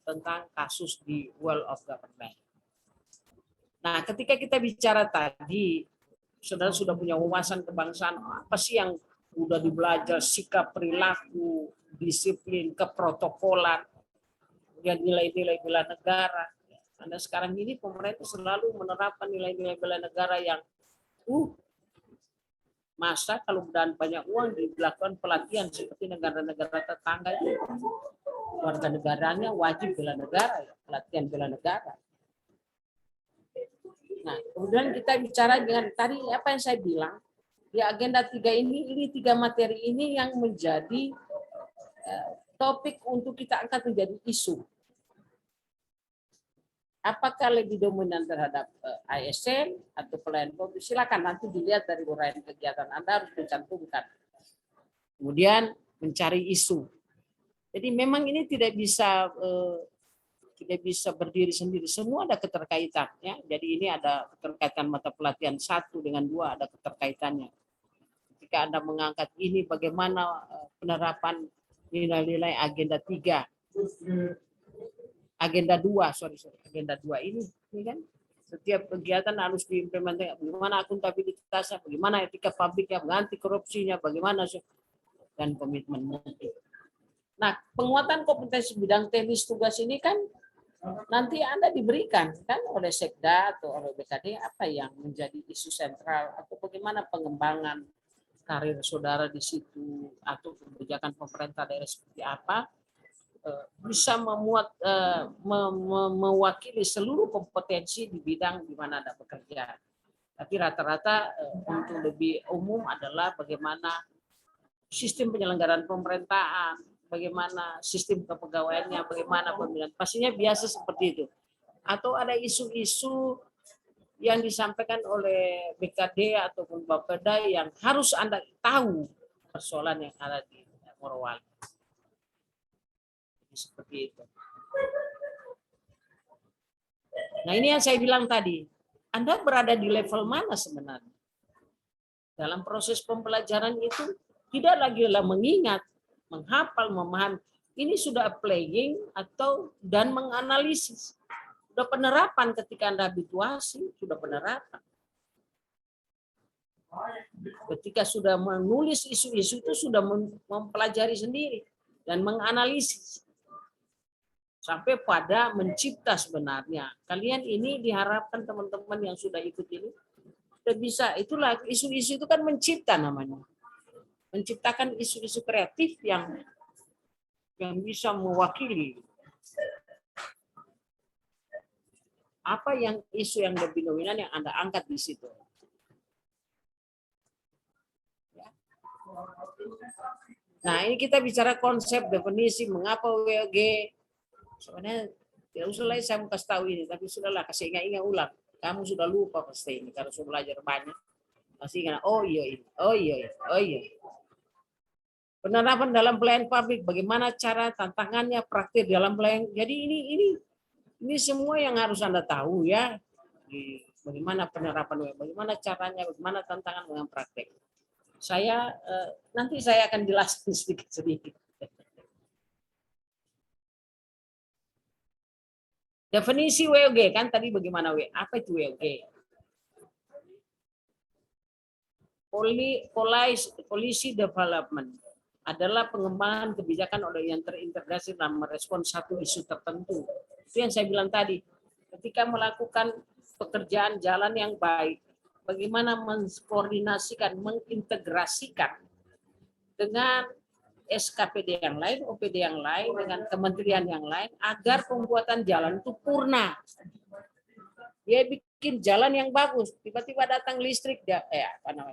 Speaker 1: tentang kasus di World of Government. Nah, ketika kita bicara tadi, saudara sudah punya wawasan kebangsaan, apa sih yang udah dibelajar, sikap perilaku, disiplin, keprotokolan, kemudian nilai-nilai bela negara. Anda sekarang ini pemerintah selalu menerapkan nilai-nilai bela negara yang masa kalau udah banyak uang dilakukan pelatihan seperti negara-negara tetangga itu. Warga negaranya wajib bela negara, pelatihan bela negara. Nah, kemudian kita bicara dengan tadi apa yang saya bilang, di agenda 3 ini 3 materi ini yang menjadi topik untuk kita angkat menjadi isu. Apakah lebih dominan terhadap ASN atau pelayanan publik? Silakan nanti dilihat dari uraian kegiatan Anda harus dicantumkan. Kemudian mencari isu. Jadi memang ini tidak bisa berdiri sendiri, semua ada keterkaitannya. Jadi ini ada keterkaitan mata pelatihan 1 dengan 2 ada keterkaitannya. Ketika Anda mengangkat ini bagaimana penerapan nilai-nilai agenda 3. Agenda 2, agenda 2 ini kan setiap kegiatan harus diimplementasikan. Bagaimana akuntabilitasnya, bagaimana etika publiknya, anti korupsinya, bagaimana dan komitmen mutu. Nah, penguatan kompetensi bidang teknis tugas ini kan nanti Anda diberikan kan oleh Sekda atau oleh BKD apa yang menjadi isu sentral atau bagaimana pengembangan karir saudara di situ atau kebijakan pemerintah daerah seperti apa bisa memuat mewakili seluruh kompetensi di bidang di mana Anda bekerja. Tapi rata-rata untuk lebih umum adalah bagaimana sistem penyelenggaraan pemerintahan, bagaimana sistem kepegawaiannya, bagaimana pemilihan. Pastinya biasa seperti itu. Atau ada isu-isu yang disampaikan oleh BKD ataupun Bapeda yang harus Anda tahu persoalan yang ada di Morowali. Seperti itu. Nah, ini yang saya bilang tadi. Anda berada di level mana sebenarnya? Dalam proses pembelajaran itu tidak lagi mengingat, menghafal, memahami. Ini sudah playing atau dan menganalisis. Sudah penerapan ketika Anda habituasi, sudah penerapan. Ketika sudah menulis isu-isu itu sudah mempelajari sendiri dan menganalisis. Sampai pada mencipta sebenarnya. Kalian ini diharapkan teman-teman yang sudah ikut ini sudah bisa. Itulah isu-isu itu kan mencipta namanya. Menciptakan isu-isu kreatif yang bisa mewakili apa yang isu yang lebih dominan yang Anda angkat di situ. Nah, ini kita bicara konsep, definisi, mengapa WOG. Sebenarnya tidak usah lagi saya mau kasih tahu ini, tapi sudahlah kasih ingat-ingat ulang. Kamu sudah lupa pasti ini karena sudah belajar banyak. Masih ingat, oh iya. Penerapan dalam pelayanan publik, bagaimana cara, tantangannya, praktik dalam pelayanan. Jadi ini semua yang harus Anda tahu ya. Bagaimana penerapan, bagaimana caranya, bagaimana tantangan dengan praktik. Nanti saya akan jelaskan sedikit. Definisi WOG kan tadi bagaimana apa itu WOG? Policy development adalah pengembangan kebijakan yang terintegrasi dalam merespon satu isu tertentu. Itu yang saya bilang tadi. Ketika melakukan pekerjaan jalan yang baik, bagaimana mengkoordinasikan, mengintegrasikan dengan SKPD yang lain, OPD yang lain, dengan kementerian yang lain, agar pembuatan jalan itu purna. Dia bikin jalan yang bagus, tiba-tiba datang listrik, dia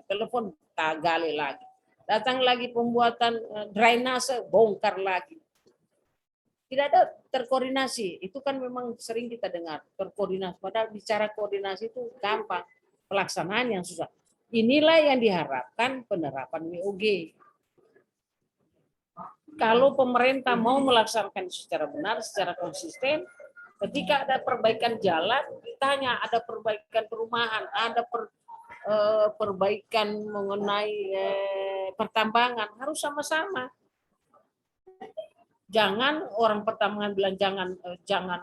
Speaker 1: telepon, tak gali lagi. Datang lagi pembuatan drainase, bongkar lagi. Tidak ada terkoordinasi. Itu kan memang sering kita dengar, terkoordinasi. Padahal bicara koordinasi itu gampang, pelaksanaan yang susah. Inilah yang diharapkan penerapan WOG. Kalau pemerintah mau melaksanakan secara benar, secara konsisten, ketika ada perbaikan jalan, ditanya ada perbaikan perumahan, ada perbaikan mengenai pertambangan, harus sama-sama. Jangan orang pertambangan bilang jangan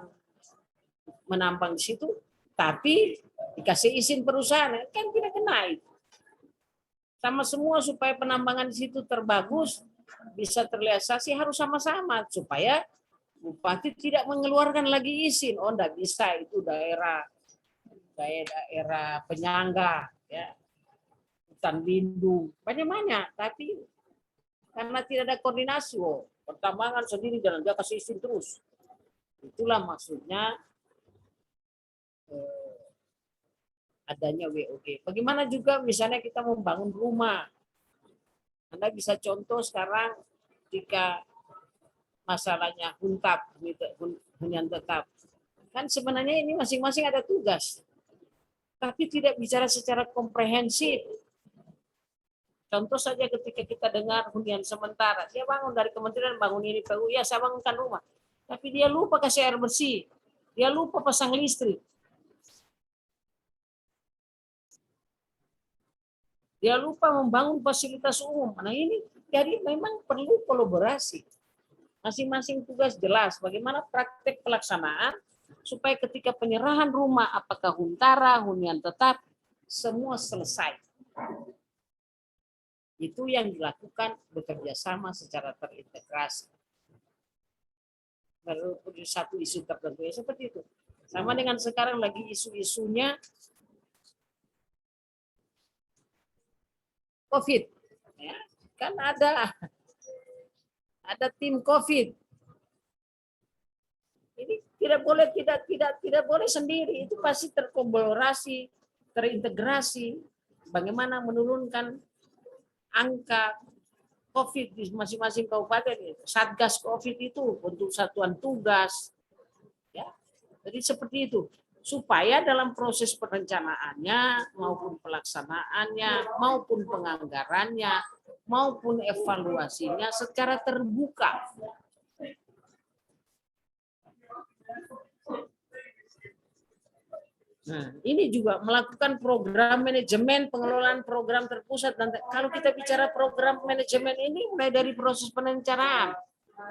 Speaker 1: menambang di situ, tapi dikasih izin perusahaan, kan tidak kena itu. Sama semua supaya penambangan di situ terbagus, bisa terrealisasi, harus sama-sama supaya bupati tidak mengeluarkan lagi izin. Oh, enggak bisa, itu daerah penyangga, ya, hutan lindung, banyak-banyak. Tapi karena tidak ada koordinasi, pertambangan sendiri jalan dia kasih izin terus. Itulah maksudnya adanya WOG. Bagaimana juga misalnya kita membangun rumah. Anda bisa contoh sekarang jika masalahnya hunian tetap. Kan sebenarnya ini masing-masing ada tugas. Tapi tidak bicara secara komprehensif. Contoh saja ketika kita dengar hunian sementara, dia bangun dari kementerian, bangun ini, ya saya bangunkan rumah. Tapi dia lupa kasih air bersih, dia lupa pasang listrik. Dia lupa membangun fasilitas umum. Nah ini jadi memang perlu kolaborasi. Masing-masing tugas jelas, bagaimana praktek pelaksanaan, supaya ketika penyerahan rumah, apakah huntara, hunian tetap, semua selesai. Itu yang dilakukan bekerja sama secara terintegrasi. Baru satu isu tertentu ya seperti itu. Sama dengan sekarang lagi isu-isunya COVID, ya, kan ada tim COVID. Ini tidak boleh sendiri, itu pasti terkolaborasi, terintegrasi. Bagaimana menurunkan angka COVID di masing-masing kabupaten, Satgas COVID itu untuk satuan tugas, ya. Jadi seperti itu, supaya dalam proses perencanaannya maupun pelaksanaannya maupun penganggarannya maupun evaluasinya secara terbuka. Nah, ini juga melakukan program manajemen pengelolaan program terpusat, dan kalau kita bicara program manajemen ini mulai dari proses perencanaan,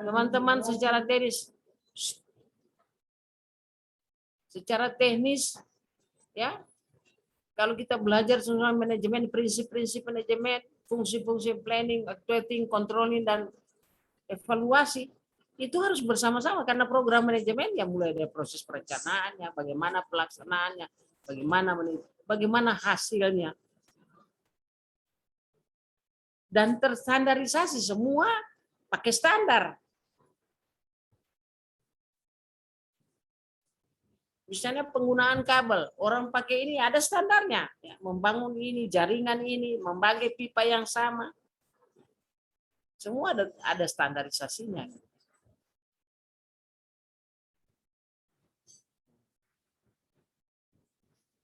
Speaker 1: teman-teman, secara teknis, ya. Kalau kita belajar soal manajemen, prinsip-prinsip manajemen, fungsi-fungsi planning, actuating, controlling, dan evaluasi, itu harus bersama-sama, karena program manajemen yang mulai dari proses perencanaannya, bagaimana pelaksanaannya, bagaimana hasilnya, dan terstandarisasi, semua pakai standar. Misalnya penggunaan kabel, orang pakai ini ada standarnya, ya, membangun ini, jaringan ini, membagi pipa yang sama, semua ada standarisasinya.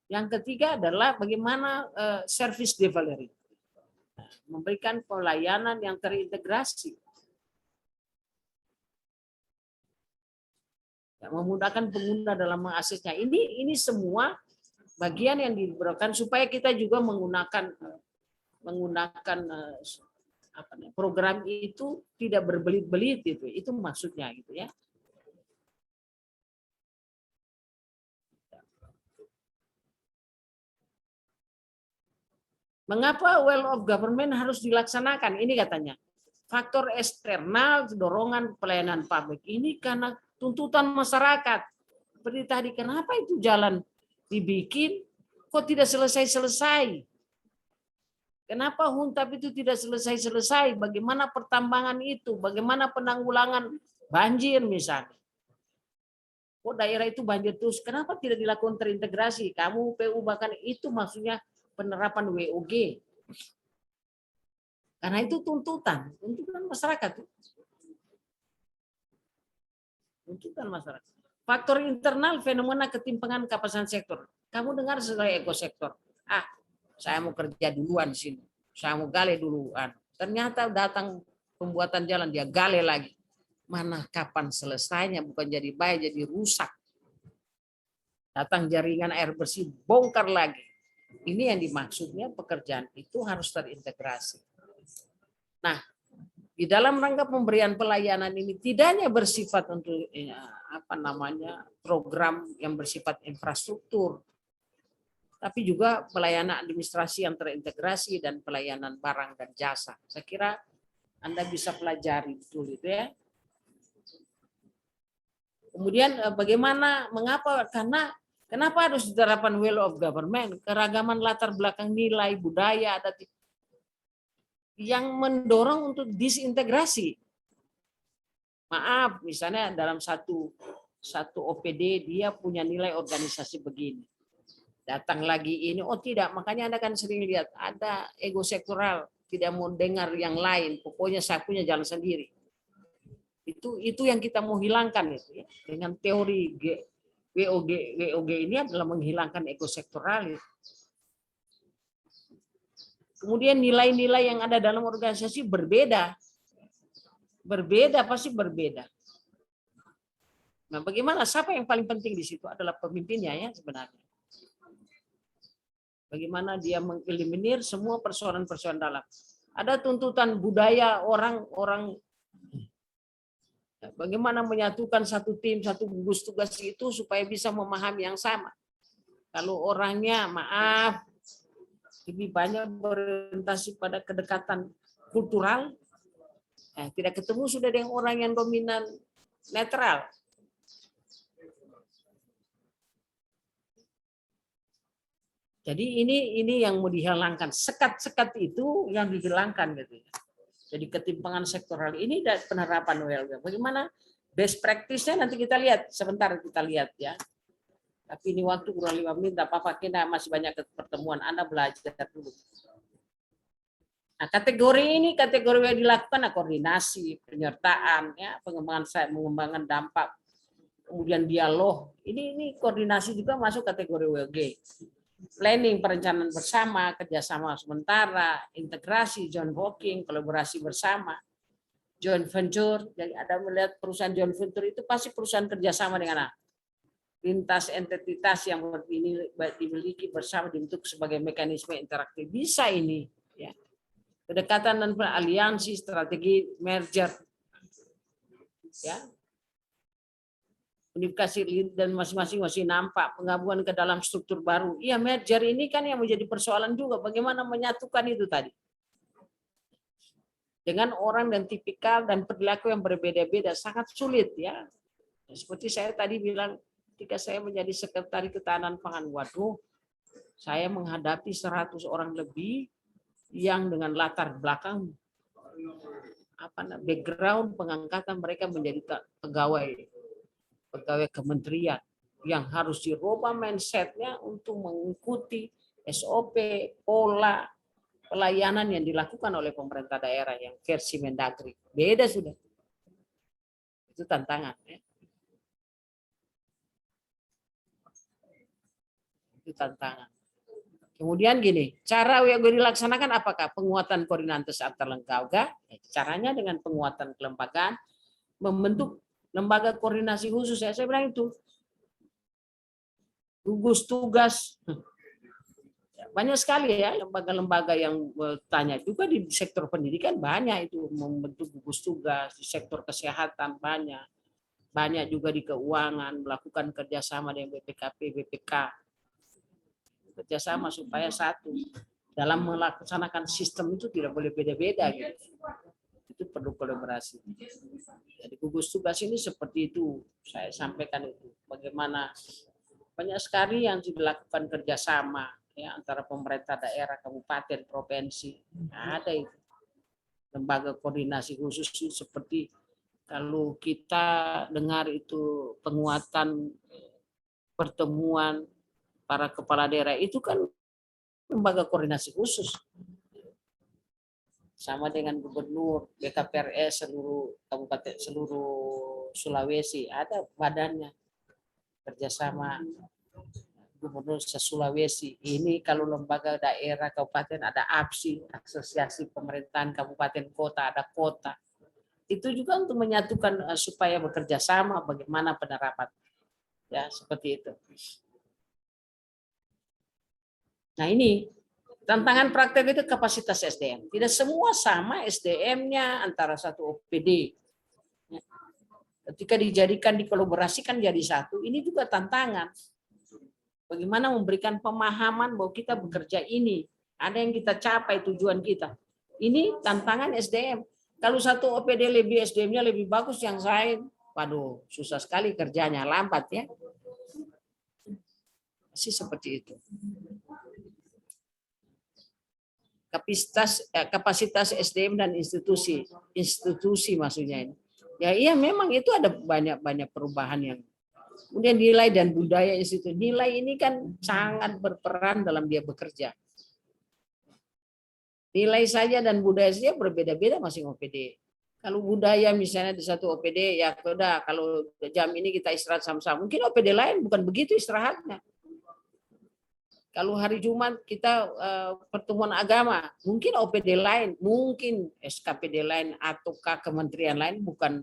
Speaker 1: Yang ketiga adalah bagaimana service delivery, memberikan pelayanan yang terintegrasi, memudahkan pengguna dalam mengaksesnya. Ini semua bagian yang diberikan supaya kita juga menggunakan program itu tidak berbelit-belit, gitu. Itu maksudnya, gitu ya. Mengapa well of government harus dilaksanakan? Ini katanya. Faktor eksternal dorongan pelayanan publik ini karena tuntutan masyarakat. Seperti tadi, kenapa itu jalan dibikin Kok tidak selesai-selesai? Kenapa Huntap itu tidak selesai-selesai? Bagaimana pertambangan itu? Bagaimana penanggulangan banjir misalnya? Kok daerah itu banjir terus? Kenapa tidak dilakukan terintegrasi? Kamu PU bahkan itu maksudnya penerapan WOG. Karena itu tuntutan masyarakat. Tuntutan masyarakat. Faktor internal fenomena ketimpangan kapasitas sektor. Kamu dengar sesuai ekosektor. Saya mau kerja duluan di sini. Saya mau gali duluan. Ternyata datang pembuatan jalan dia gali lagi. Mana kapan selesainya, bukan jadi baik jadi rusak. Datang jaringan air bersih bongkar lagi. Ini yang dimaksudnya pekerjaan itu harus terintegrasi. Nah, di dalam rangka pemberian pelayanan ini tidak hanya bersifat untuk program yang bersifat infrastruktur, tapi juga pelayanan administrasi yang terintegrasi dan pelayanan barang dan jasa. Saya kira Anda bisa pelajari betul itu ya. Kemudian bagaimana, mengapa, kenapa harus diterapkan will of government? Keragaman latar belakang nilai, budaya, adat yang mendorong untuk disintegrasi. Maaf, misalnya dalam satu OPD dia punya nilai organisasi begini. Datang lagi ini, oh tidak, makanya Anda kan sering lihat ada ego sektoral, tidak mau dengar yang lain, pokoknya saya punya jalan sendiri. Itu yang kita mau hilangkan itu ya. Dengan teori WOG ini adalah menghilangkan ego sektoral. Kemudian nilai-nilai yang ada dalam organisasi berbeda. Pasti berbeda. Nah, bagaimana? Siapa yang paling penting di situ adalah pemimpinnya ya sebenarnya. Bagaimana dia mengeliminir semua persoalan-persoalan dalam. Ada tuntutan budaya orang-orang. Bagaimana menyatukan satu tim, satu gugus tugas itu supaya bisa memahami yang sama. Kalau orangnya, maaf, lebih banyak berorientasi pada kedekatan kultural, tidak ketemu sudah dengan orang yang dominan netral. Jadi ini yang mau dihilangkan, sekat-sekat itu yang dihilangkan gitu. Jadi ketimpangan sektoral ini dan penerapan WLB. Bagaimana best practice-nya nanti kita lihat, sebentar kita lihat ya. Tapi ini waktu kurang 5 menit, apa-apa, kita masih banyak pertemuan, Anda belajar dulu. Nah, kategori yang dilakukan koordinasi, penyertaan, ya, pengembangan dampak, kemudian dialog. Ini koordinasi juga masuk kategori WG. Planning, perencanaan bersama, kerjasama sementara, integrasi, joint working, kolaborasi bersama, joint venture. Jadi ada melihat perusahaan joint venture itu pasti perusahaan kerjasama dengan lintas entitas yang dimiliki bersama dibentuk sebagai mekanisme interaktif. Bisa ini, ya. Kedekatan dan aliansi, strategi merger, ya. Unifikasi dan masing-masing masih nampak penggabungan ke dalam struktur baru. Iya, merger ini kan yang menjadi persoalan juga. Bagaimana menyatukan itu tadi dengan orang dan tipikal dan perilaku yang berbeda-beda, sangat sulit ya. Seperti saya tadi bilang, ketika saya menjadi sekretaris ketahanan pangan, waduh, saya menghadapi 100 orang lebih yang dengan latar belakang background pengangkatan mereka menjadi pegawai kementerian yang harus dirubah mindsetnya untuk mengikuti SOP, pola pelayanan yang dilakukan oleh pemerintah daerah yang versi Mendagri. Beda sudah. Itu tantangan. Ya. Itu tantangan. Kemudian gini, cara yang dilaksanakan apakah? Penguatan koordinator antar lembaga, caranya dengan penguatan kelembagaan, membentuk lembaga koordinasi khusus. Saya bilang itu gugus tugas. Banyak sekali ya lembaga-lembaga yang bertanya. Juga di sektor pendidikan banyak itu membentuk gugus tugas, di sektor kesehatan banyak. Banyak juga di keuangan, melakukan kerjasama dengan BPKP, BPK. Kerjasama supaya satu. Dalam melaksanakan sistem itu tidak boleh beda-beda. Gitu. Itu perlu kolaborasi. Jadi gugus tugas ini seperti itu. Saya sampaikan itu. Bagaimana banyak sekali yang dilakukan kerjasama. ya, antara pemerintah daerah, kabupaten, provinsi. Ada itu lembaga koordinasi khusus seperti kalau kita dengar itu penguatan pertemuan para kepala daerah itu kan lembaga koordinasi khusus. Sama dengan gubernur, BKPRS seluruh kabupaten, seluruh Sulawesi, ada badannya kerjasama gubernur se-Sulawesi. Ini kalau lembaga daerah kabupaten ada APSI, Asosiasi Pemerintahan Kabupaten Kota, ada kota. Itu juga untuk menyatukan supaya bekerja sama bagaimana penerapan. Ya, seperti itu. Nah, ini tantangan praktek itu kapasitas SDM. Tidak semua sama SDM-nya antara satu OPD. Ketika dijadikan, dikolaborasikan jadi satu, ini juga tantangan. Bagaimana memberikan pemahaman bahwa kita bekerja ini, ada yang kita capai tujuan kita. Ini tantangan SDM. Kalau satu OPD lebih SDM-nya lebih bagus yang lain, waduh, susah sekali kerjanya, lambat ya. Masih seperti itu. Kapasitas SDM dan institusi maksudnya ini. Ya iya memang itu ada banyak perubahan yang kemudian nilai dan budaya institusi. Nilai ini kan sangat berperan dalam dia bekerja. Nilai saja dan budaya saja berbeda-beda masing OPD. Kalau budaya misalnya di satu OPD ya udah kalau jam ini kita istirahat sama-sama. Mungkin OPD lain bukan begitu istirahatnya. Kalau hari Jumat kita pertemuan agama, mungkin OPD lain, mungkin SKPD lain ataukah kementerian lain bukan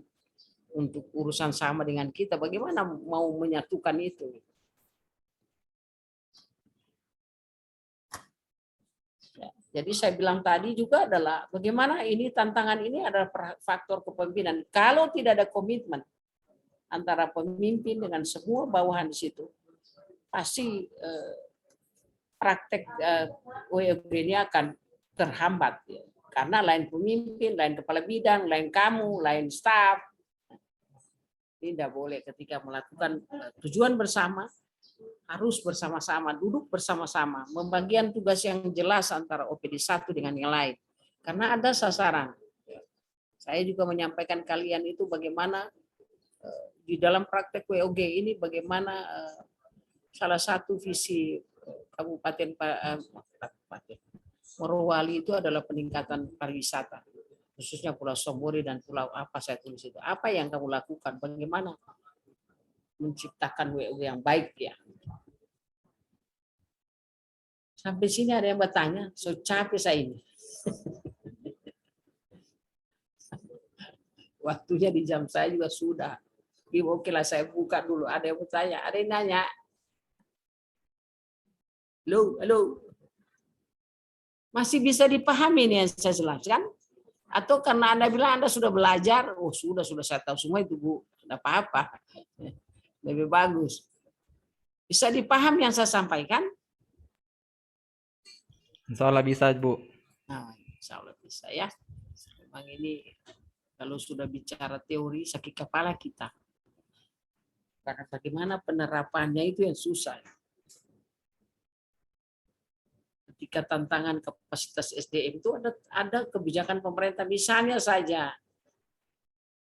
Speaker 1: untuk urusan sama dengan kita. Bagaimana mau menyatukan itu? Ya, jadi saya bilang tadi juga adalah bagaimana ini tantangan ini adalah faktor kepemimpinan. Kalau tidak ada komitmen antara pemimpin dengan semua bawahan di situ, pasti praktek WFB ini akan terhambat ya. Karena lain pemimpin, lain kepala bidang, lain kamu, lain staf. Tidak boleh ketika melakukan tujuan bersama harus bersama-sama, duduk bersama-sama, membagikan tugas yang jelas antara OPD satu dengan yang lain. Karena ada sasaran. Saya juga menyampaikan kalian itu bagaimana di dalam praktek WOG ini bagaimana salah satu visi Kabupaten Morowali itu adalah peningkatan pariwisata, khususnya Pulau Sombori dan Pulau apa saya tulis itu. Apa yang kamu lakukan? Bagaimana menciptakan WOG yang baik ya? Sampai sini ada yang bertanya, so capek saya ini. Waktunya di jam saya juga sudah. Oke lah saya buka dulu. Ada yang bertanya, ada yang nanya. Halo. Masih bisa dipahami nih yang saya jelaskan? Atau karena Anda bilang Anda sudah belajar? Oh sudah saya tahu semua itu Bu. Tidak apa-apa. Lebih bagus. Bisa dipahami yang saya sampaikan?
Speaker 2: Insya Allah bisa Bu.
Speaker 1: Nah, insya Allah bisa ya. Memang ini kalau sudah bicara teori sakit kepala kita. Karena bagaimana penerapannya itu yang susah. Ketika tantangan kapasitas SDM itu ada kebijakan pemerintah, misalnya saja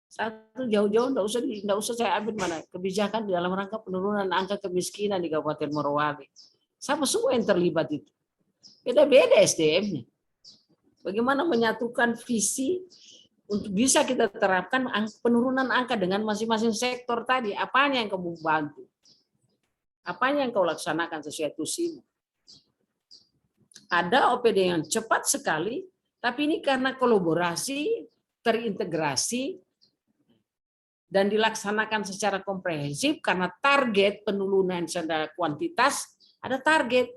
Speaker 1: satu jauh-jauh enggak usah saya ambil mana kebijakan di dalam rangka penurunan angka kemiskinan di Kabupaten Morowali. Sama semua yang terlibat itu. Beda-beda SDM-nya. Bagaimana menyatukan visi untuk bisa kita terapkan penurunan angka dengan masing-masing sektor tadi. Apanya yang kamu bantu? Apanya yang kau laksanakan sesuai tusimu? Ada OPD yang cepat sekali, tapi ini karena kolaborasi, terintegrasi, dan dilaksanakan secara komprehensif karena target penurunan secara kuantitas, ada target.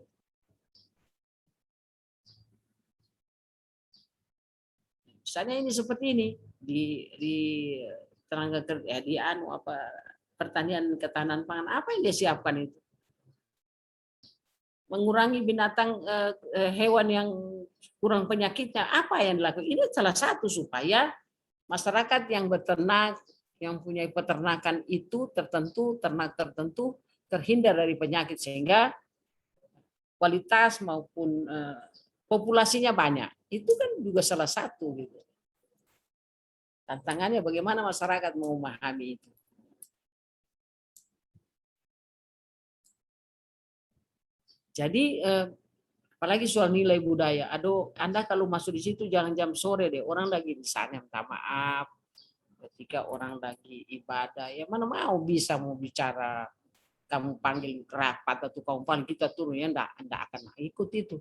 Speaker 1: Misalnya ini seperti ini, di tenaga kerja, di pertanian ketahanan pangan, apa yang dia siapkan itu? Mengurangi binatang hewan yang kurang penyakitnya, apa yang dilakukan? Ini salah satu supaya masyarakat yang beternak, yang punya peternakan itu tertentu, ternak tertentu terhindar dari penyakit sehingga kualitas maupun populasinya banyak. Itu kan juga salah satu gitu. Tantangannya bagaimana masyarakat mau memahami itu. Jadi apalagi soal nilai budaya. Aduh, Anda kalau masuk di situ jangan jam sore deh. Orang lagi misalnya minta maaf. Ketika orang lagi ibadah, ya mana mau bisa mau bicara. Kamu panggil rapat atau kamu panggil kita turun, ya enggak akan ikut itu.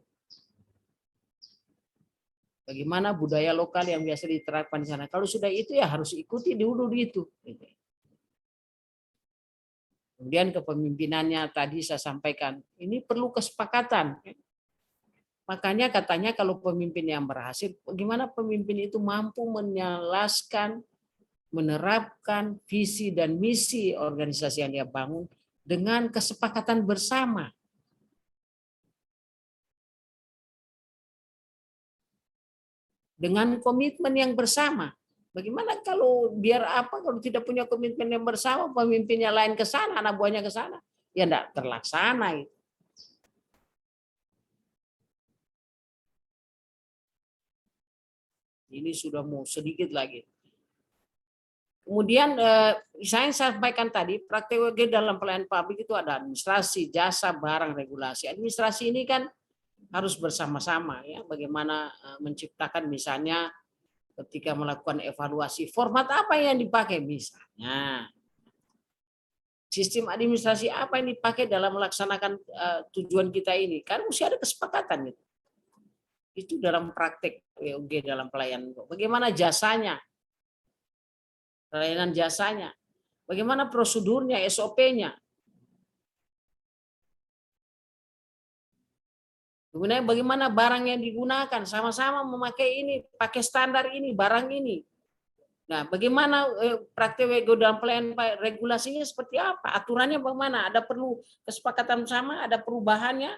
Speaker 1: Bagaimana budaya lokal yang biasa diterapkan di sana. Kalau sudah itu ya harus ikuti dulu itu. Kemudian kepemimpinannya tadi saya sampaikan, ini perlu kesepakatan. Makanya katanya kalau pemimpin yang berhasil, bagaimana pemimpin itu mampu menjelaskan, menerapkan visi dan misi organisasi yang dia bangun dengan kesepakatan bersama. Dengan komitmen yang bersama. Bagaimana kalau biar apa kalau tidak punya komitmen yang bersama, pemimpinnya lain ke sana, anak buahnya ke sana, ya enggak terlaksana itu. Ini sudah mau sedikit lagi. Kemudian saya sampaikan tadi praktek WG dalam pelayanan publik itu ada administrasi, jasa, barang, regulasi. Administrasi ini kan harus bersama-sama ya. Bagaimana menciptakan misalnya ketika melakukan evaluasi format apa yang dipakai misalnya. Sistem administrasi apa yang dipakai dalam melaksanakan tujuan kita ini? Kan mesti ada kesepakatan gitu. Itu dalam praktek WOG dalam pelayanan. Bagaimana jasanya? Pelayanan jasanya. Bagaimana prosedurnya, SOP-nya? Kemudian bagaimana barang yang digunakan? Sama-sama memakai ini, pakai standar ini, barang ini. Nah, bagaimana praktek WOG dalam pelayanan regulasinya seperti apa? Aturannya bagaimana? Ada perlu kesepakatan sama? Ada perubahannya?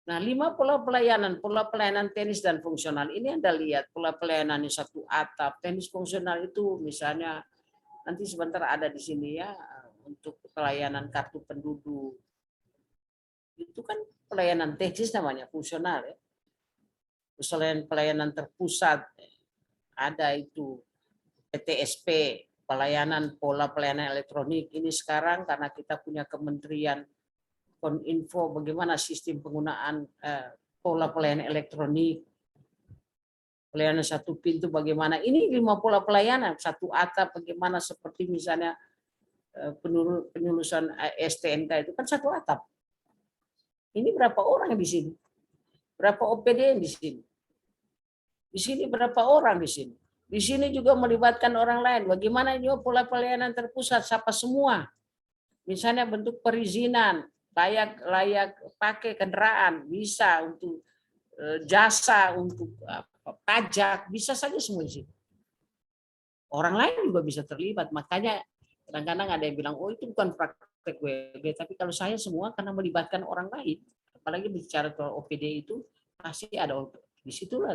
Speaker 1: Nah, 5 pola pelayanan teknis dan fungsional. Ini Anda lihat pola pelayanan yang satu atap, teknis fungsional itu misalnya nanti sebentar ada di sini ya untuk pelayanan kartu penduduk. Itu kan pelayanan teknis namanya, fungsional ya. Selain pelayanan terpusat ada itu PTSP, pola pelayanan elektronik. Ini sekarang karena kita punya kementerian Kominfo, bagaimana sistem penggunaan pola pelayanan elektronik, pelayanan satu pintu bagaimana, ini 5 pola pelayanan, satu atap bagaimana seperti misalnya penulisan STNK itu kan satu atap. Ini berapa orang di sini? Berapa OPD di sini? Di sini berapa orang di sini? Di sini juga melibatkan orang lain. Bagaimana juga pola pelayanan terpusat, siapa semua? Misalnya bentuk perizinan, layak pakai kendaraan, bisa untuk jasa, untuk pajak, bisa saja semua di situ. Orang lain juga bisa terlibat, makanya kadang-kadang ada yang bilang, oh itu bukan praktek WG, tapi kalau saya semua karena melibatkan orang lain, apalagi bicara soal OPD itu pasti ada di situlah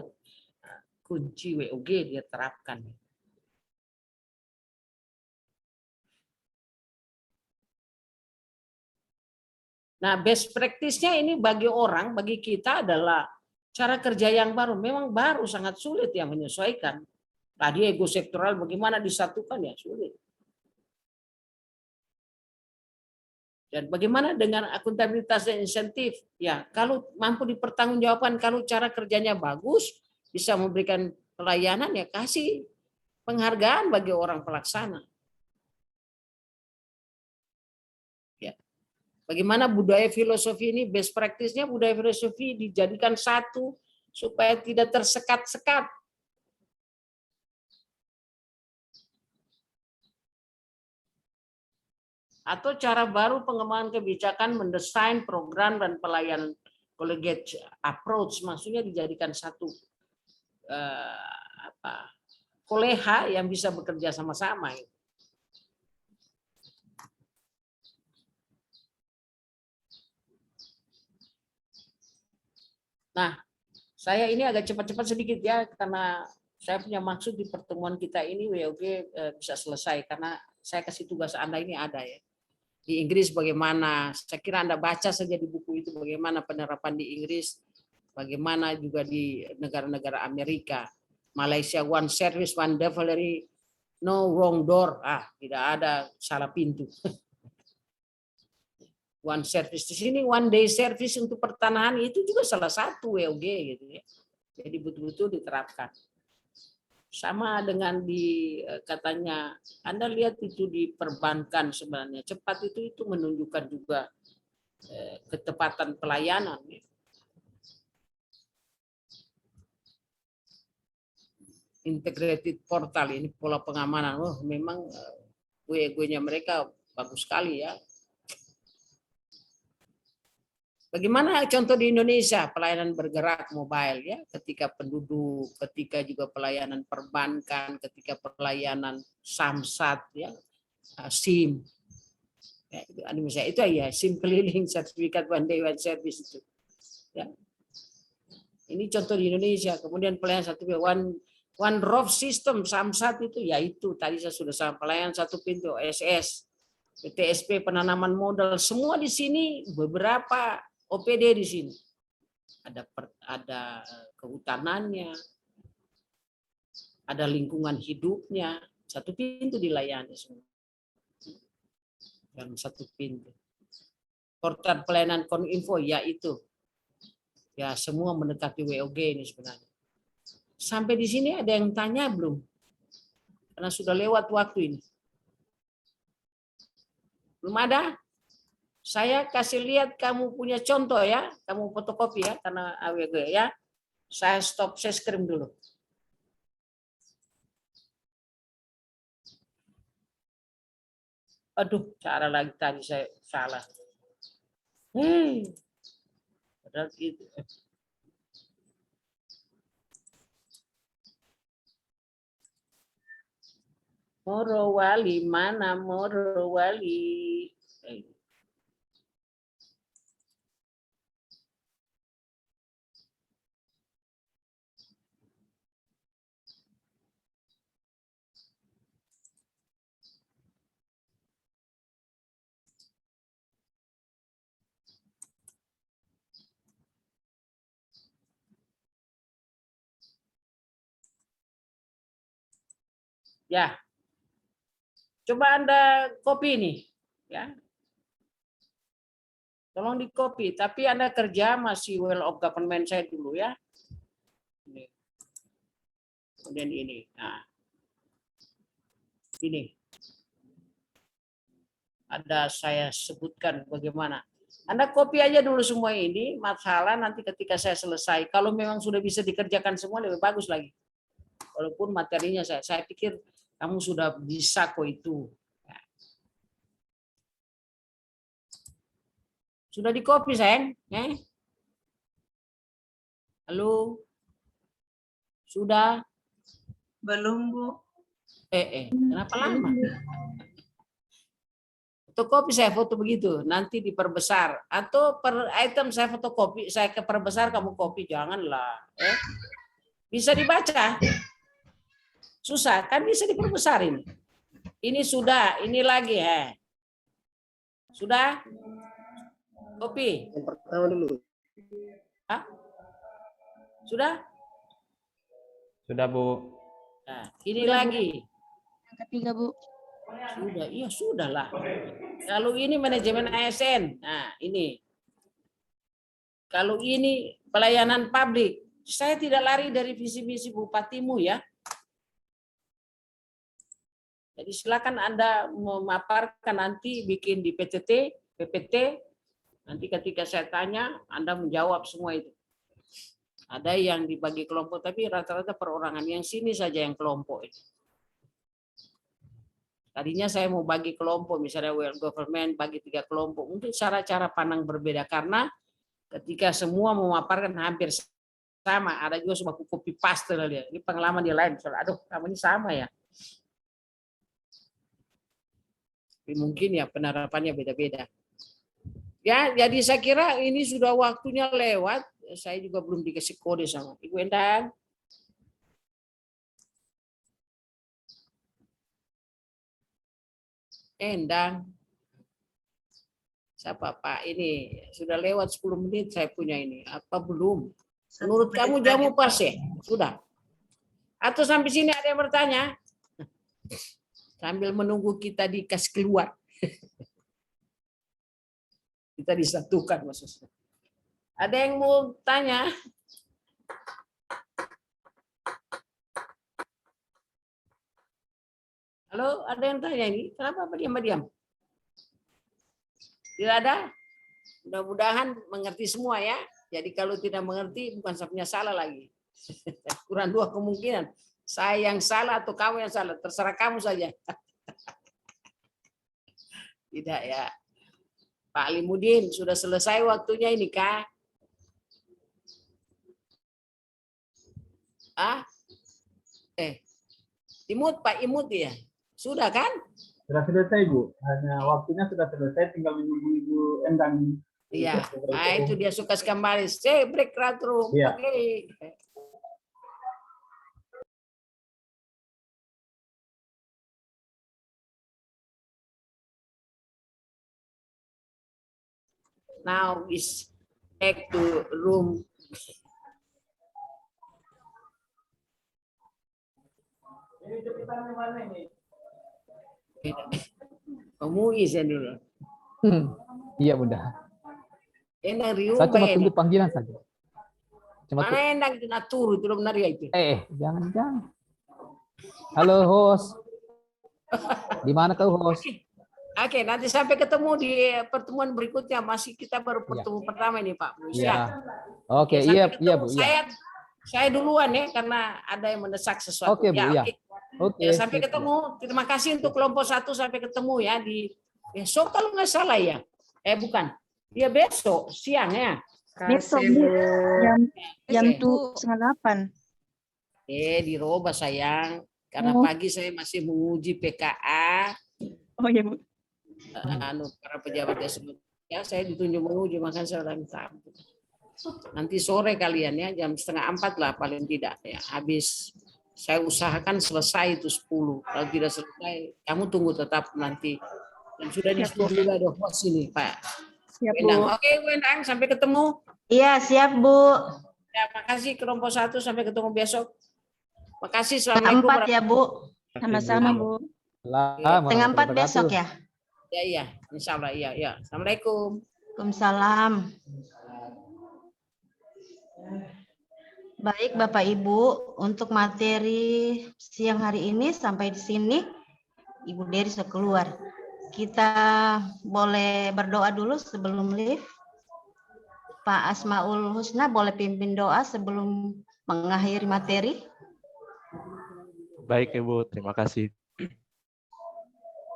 Speaker 1: kunci WOG dia terapkan. Nah, best practice-nya ini bagi orang, bagi kita adalah cara kerja yang baru. Memang baru, sangat sulit yang menyesuaikan. Tadi ego sektoral bagaimana disatukan ya sulit. Dan bagaimana dengan akuntabilitas dan insentif? Ya, kalau mampu dipertanggungjawabkan, kalau cara kerjanya bagus, bisa memberikan pelayanan, ya kasih penghargaan bagi orang pelaksana. Bagaimana budaya filosofi ini, best practice-nya budaya filosofi dijadikan satu supaya tidak tersekat-sekat. Atau cara baru pengembangan kebijakan mendesain program dan pelayanan collegiate approach, maksudnya dijadikan satu koleha yang bisa bekerja sama-sama. Nah, Saya ini agak cepat-cepat sedikit ya, karena saya punya maksud di pertemuan kita ini WOG bisa selesai, karena saya kasih tugas Anda ini ada ya. Di Inggris bagaimana, saya kira Anda baca saja di buku itu bagaimana penerapan di Inggris, bagaimana juga di negara-negara Amerika. Malaysia one service, one delivery, no wrong door, tidak ada salah pintu. One service di sini, one day service untuk pertanahan itu juga salah satu WOG gitu ya. Jadi betul-betul diterapkan. Sama dengan di katanya, Anda lihat itu di perbankan sebenarnya cepat itu menunjukkan juga ketepatan pelayanan. Integrated portal ini pola pengamanan, memang WOG-nya mereka bagus sekali ya. Bagaimana contoh di Indonesia pelayanan bergerak mobile ya, ketika penduduk, ketika juga pelayanan perbankan, ketika pelayanan samsat ya, SIM. Ya, itu ya SIM keliling, sertifikat one day one service itu. Ya. Ini contoh di Indonesia. Kemudian pelayanan satu one drop system samsat itu ya itu tadi saya sudah sama, pelayanan satu pintu OSS, PTSP penanaman modal, semua di sini beberapa OPD di sini. Ada kehutanannya, ada lingkungan hidupnya, satu pintu dilayani semua. Dan satu pintu. Portal pelayanan Kominfo ya itu. Ya semua mendekati WOG ini sebenarnya. Sampai di sini ada yang tanya belum? Karena sudah lewat waktu ini. Belum ada? Saya kasih lihat kamu punya contoh ya, kamu fotokopi ya, karena AWG ya. Saya stop share screen dulu. Aduh, cara lagi tadi saya salah. Padahal gitu. Morowali, mana Morowali? Ya, coba Anda copy nih, ya. Tolong di copy, tapi Anda kerja masih well of government saya dulu ya. Ini. Kemudian ini, nah, ini. Ada saya sebutkan bagaimana. Anda copy aja dulu semua ini, masalah nanti ketika saya selesai. Kalau memang sudah bisa dikerjakan semua lebih bagus lagi. Walaupun materinya saya pikir kamu sudah bisa kok itu. Sudah di copy sayang? Halo? Sudah?
Speaker 3: Belum, Bu.
Speaker 1: Kenapa lama? Fotokopi saya foto begitu, nanti diperbesar. Atau per item saya fotokopi, saya keperbesar, kamu copy. Janganlah. Bisa dibaca. Susah, kan bisa diperbesar ini. Ini sudah, ini lagi. Sudah? Copy.
Speaker 6: Yang pertama dulu.
Speaker 1: Hah? Sudah?
Speaker 2: Sudah, Bu.
Speaker 1: Nah, ini lagi.
Speaker 5: Yang ketiga, Bu.
Speaker 1: Sudah, iya sudah lah. Kalau ini manajemen ASN, nah ini. Kalau ini pelayanan publik, saya tidak lari dari visi misi bupatimu ya. Jadi silakan Anda memaparkan nanti bikin di PTT, PPT. Nanti ketika saya tanya, Anda menjawab semua itu. Ada yang dibagi kelompok, tapi rata-rata perorangan. Yang sini saja yang kelompok itu. Tadinya saya mau bagi kelompok, misalnya well government bagi 3 kelompok. Mungkin cara-cara pandang berbeda karena ketika semua memaparkan hampir sama, ada juga cuma copy paste dia. Ini pengalaman dia lain. Soalnya, aduh, kamu ini sama ya. Tapi mungkin ya penerapannya beda-beda. Ya, jadi saya kira ini sudah waktunya lewat. saya juga belum dikasih kode sama Ibu Endang. Endang. Siapa Pak ini? Sudah lewat 10 menit saya punya ini. Apa belum? Menurut kamu jamu pas ya? Sudah. Atau sampai sini ada yang bertanya? Sambil menunggu kita dikasih keluar. Kita disatukan maksudnya. Ada yang mau tanya? Halo, ada yang tanya ini? Kenapa diam-diam? Tidak ada? Mudah-mudahan mengerti semua ya. Jadi kalau tidak mengerti bukan punya salah lagi. Kurang 2 kemungkinan. Saya yang salah atau kamu yang salah. Terserah kamu saja. Tidak ya. Pak Alimudin, sudah selesai waktunya ini kah? Imut Pak Imut ya. Sudah kan?
Speaker 12: Sudah selesai Bu. Hanya waktunya sudah selesai. Tinggal menunggu Ibu Endang.
Speaker 1: Iya. Nah, itu dia suka kembali. Break room.
Speaker 12: Iya.
Speaker 1: Oke. Now is back to room. Kamu izin dulu.
Speaker 13: Iya Bunda.
Speaker 1: Enak
Speaker 13: Saya cuma tunggu panggilan saja.
Speaker 1: Mana enak itu natur itu benar ya itu.
Speaker 13: Jangan. Halo host. Di mana kau host?
Speaker 1: Oke, nanti sampai ketemu di pertemuan berikutnya. Masih kita baru pertemuan pertama ini Pak.
Speaker 13: Iya. Oke, iya Bu.
Speaker 1: Saya duluan ya karena ada yang mendesak sesuatu.
Speaker 13: Oke Bu, ya. Oke.
Speaker 1: Ya, sampai ketemu. Terima kasih untuk kelompok 1 sampai ketemu ya di besok kalau nggak salah ya. Bukan. Ya besok siang ya.
Speaker 8: Besok Bu, jam 7:30.
Speaker 1: Dirubah sayang. Karena pagi saya masih menguji PKA.
Speaker 8: Oh iya Bu.
Speaker 1: Para pejabat ya saya ditunjuk menguji, makanya saya udah minta. Nanti sore kalian ya jam 3:30 lah paling tidak ya. Habis saya usahakan selesai itu 10. Kalau tidak selesai, kamu tunggu tetap nanti. Dan sudah disetujui oleh host ini Pak.
Speaker 8: Siap,
Speaker 1: Endang.
Speaker 8: Bu.
Speaker 1: Oke, Endang, sampai ketemu.
Speaker 3: Iya, siap Bu.
Speaker 1: Ya, makasih kelompok 1 sampai ketemu besok. Makasih, assalamualaikum.
Speaker 3: 4 ya Bu.
Speaker 8: Sama-sama Bu.
Speaker 3: 3:30 besok ya.
Speaker 1: Ya, insya Allah iya. Assalamualaikum.
Speaker 3: Waalaikumsalam. Baik Bapak Ibu, untuk materi siang hari ini sampai di sini. Ibu Dery sudah keluar. Kita boleh berdoa dulu sebelum live. Pak Asmaul Husna boleh pimpin doa sebelum mengakhiri materi.
Speaker 14: Baik Ibu, terima kasih.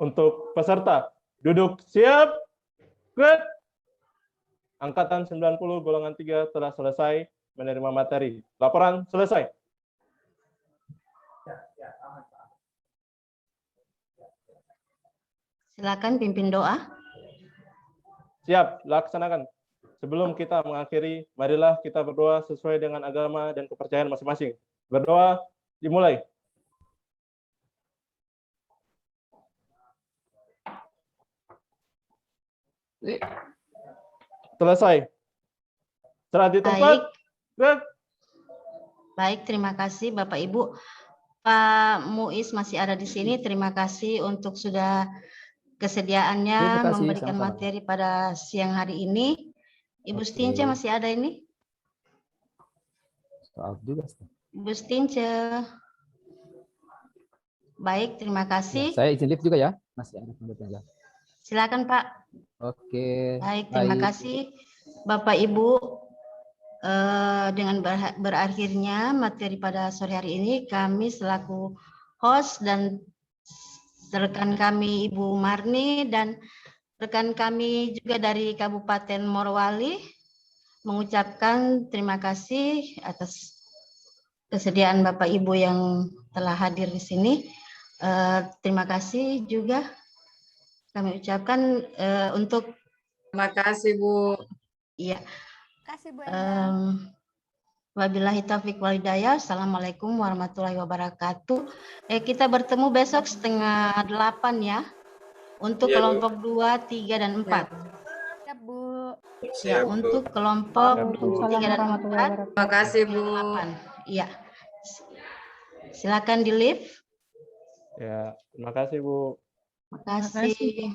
Speaker 14: Untuk peserta, duduk siap. Good. Angkatan 90 golongan 3 telah selesai menerima materi. Laporan selesai.
Speaker 3: Silakan pimpin doa.
Speaker 14: Siap, laksanakan. Sebelum kita mengakhiri, marilah kita berdoa sesuai dengan agama dan kepercayaan masing-masing. Berdoa, dimulai. Selesai. Serah di tempat.
Speaker 3: Baik, terima kasih Bapak Ibu. Pak Muiz masih ada di sini. Terima kasih untuk sudah kesediaannya memberikan materi pada siang hari ini. Ibu Stince masih ada ini? Ibu Stince. Baik, terima kasih.
Speaker 13: Saya izin live juga ya. Masih ada.
Speaker 3: Silakan Pak.
Speaker 13: Oke.
Speaker 3: Baik, terima kasih Bapak Ibu. Dengan berakhirnya materi pada sore hari ini, kami selaku host dan rekan kami Ibu Marni dan rekan kami juga dari Kabupaten Morowali mengucapkan terima kasih atas kesediaan Bapak Ibu yang telah hadir di sini. Terima kasih juga kami ucapkan untuk.
Speaker 15: Terima kasih Bu.
Speaker 3: Iya.
Speaker 15: kasih Bu Enda.
Speaker 16: Wabillahi taufiq wal hidayah. Assalamualaikum warahmatullahi wabarakatuh. Kita bertemu besok 7:30 ya. Untuk
Speaker 17: Iya, Bu.
Speaker 16: kelompok 2, 3, dan 4.
Speaker 15: Siap, Bu.
Speaker 16: Ya,
Speaker 17: Siap, Bu.
Speaker 16: untuk kelompok
Speaker 9: Waalaikumsalam
Speaker 16: 3 dan
Speaker 9: warahmatullahi
Speaker 16: 4.
Speaker 9: wabarakatuh.
Speaker 18: Terima kasih, Bu.
Speaker 16: 8. Iya. Silakan di live.
Speaker 14: Ya, terima kasih Bu.
Speaker 16: Terima kasih.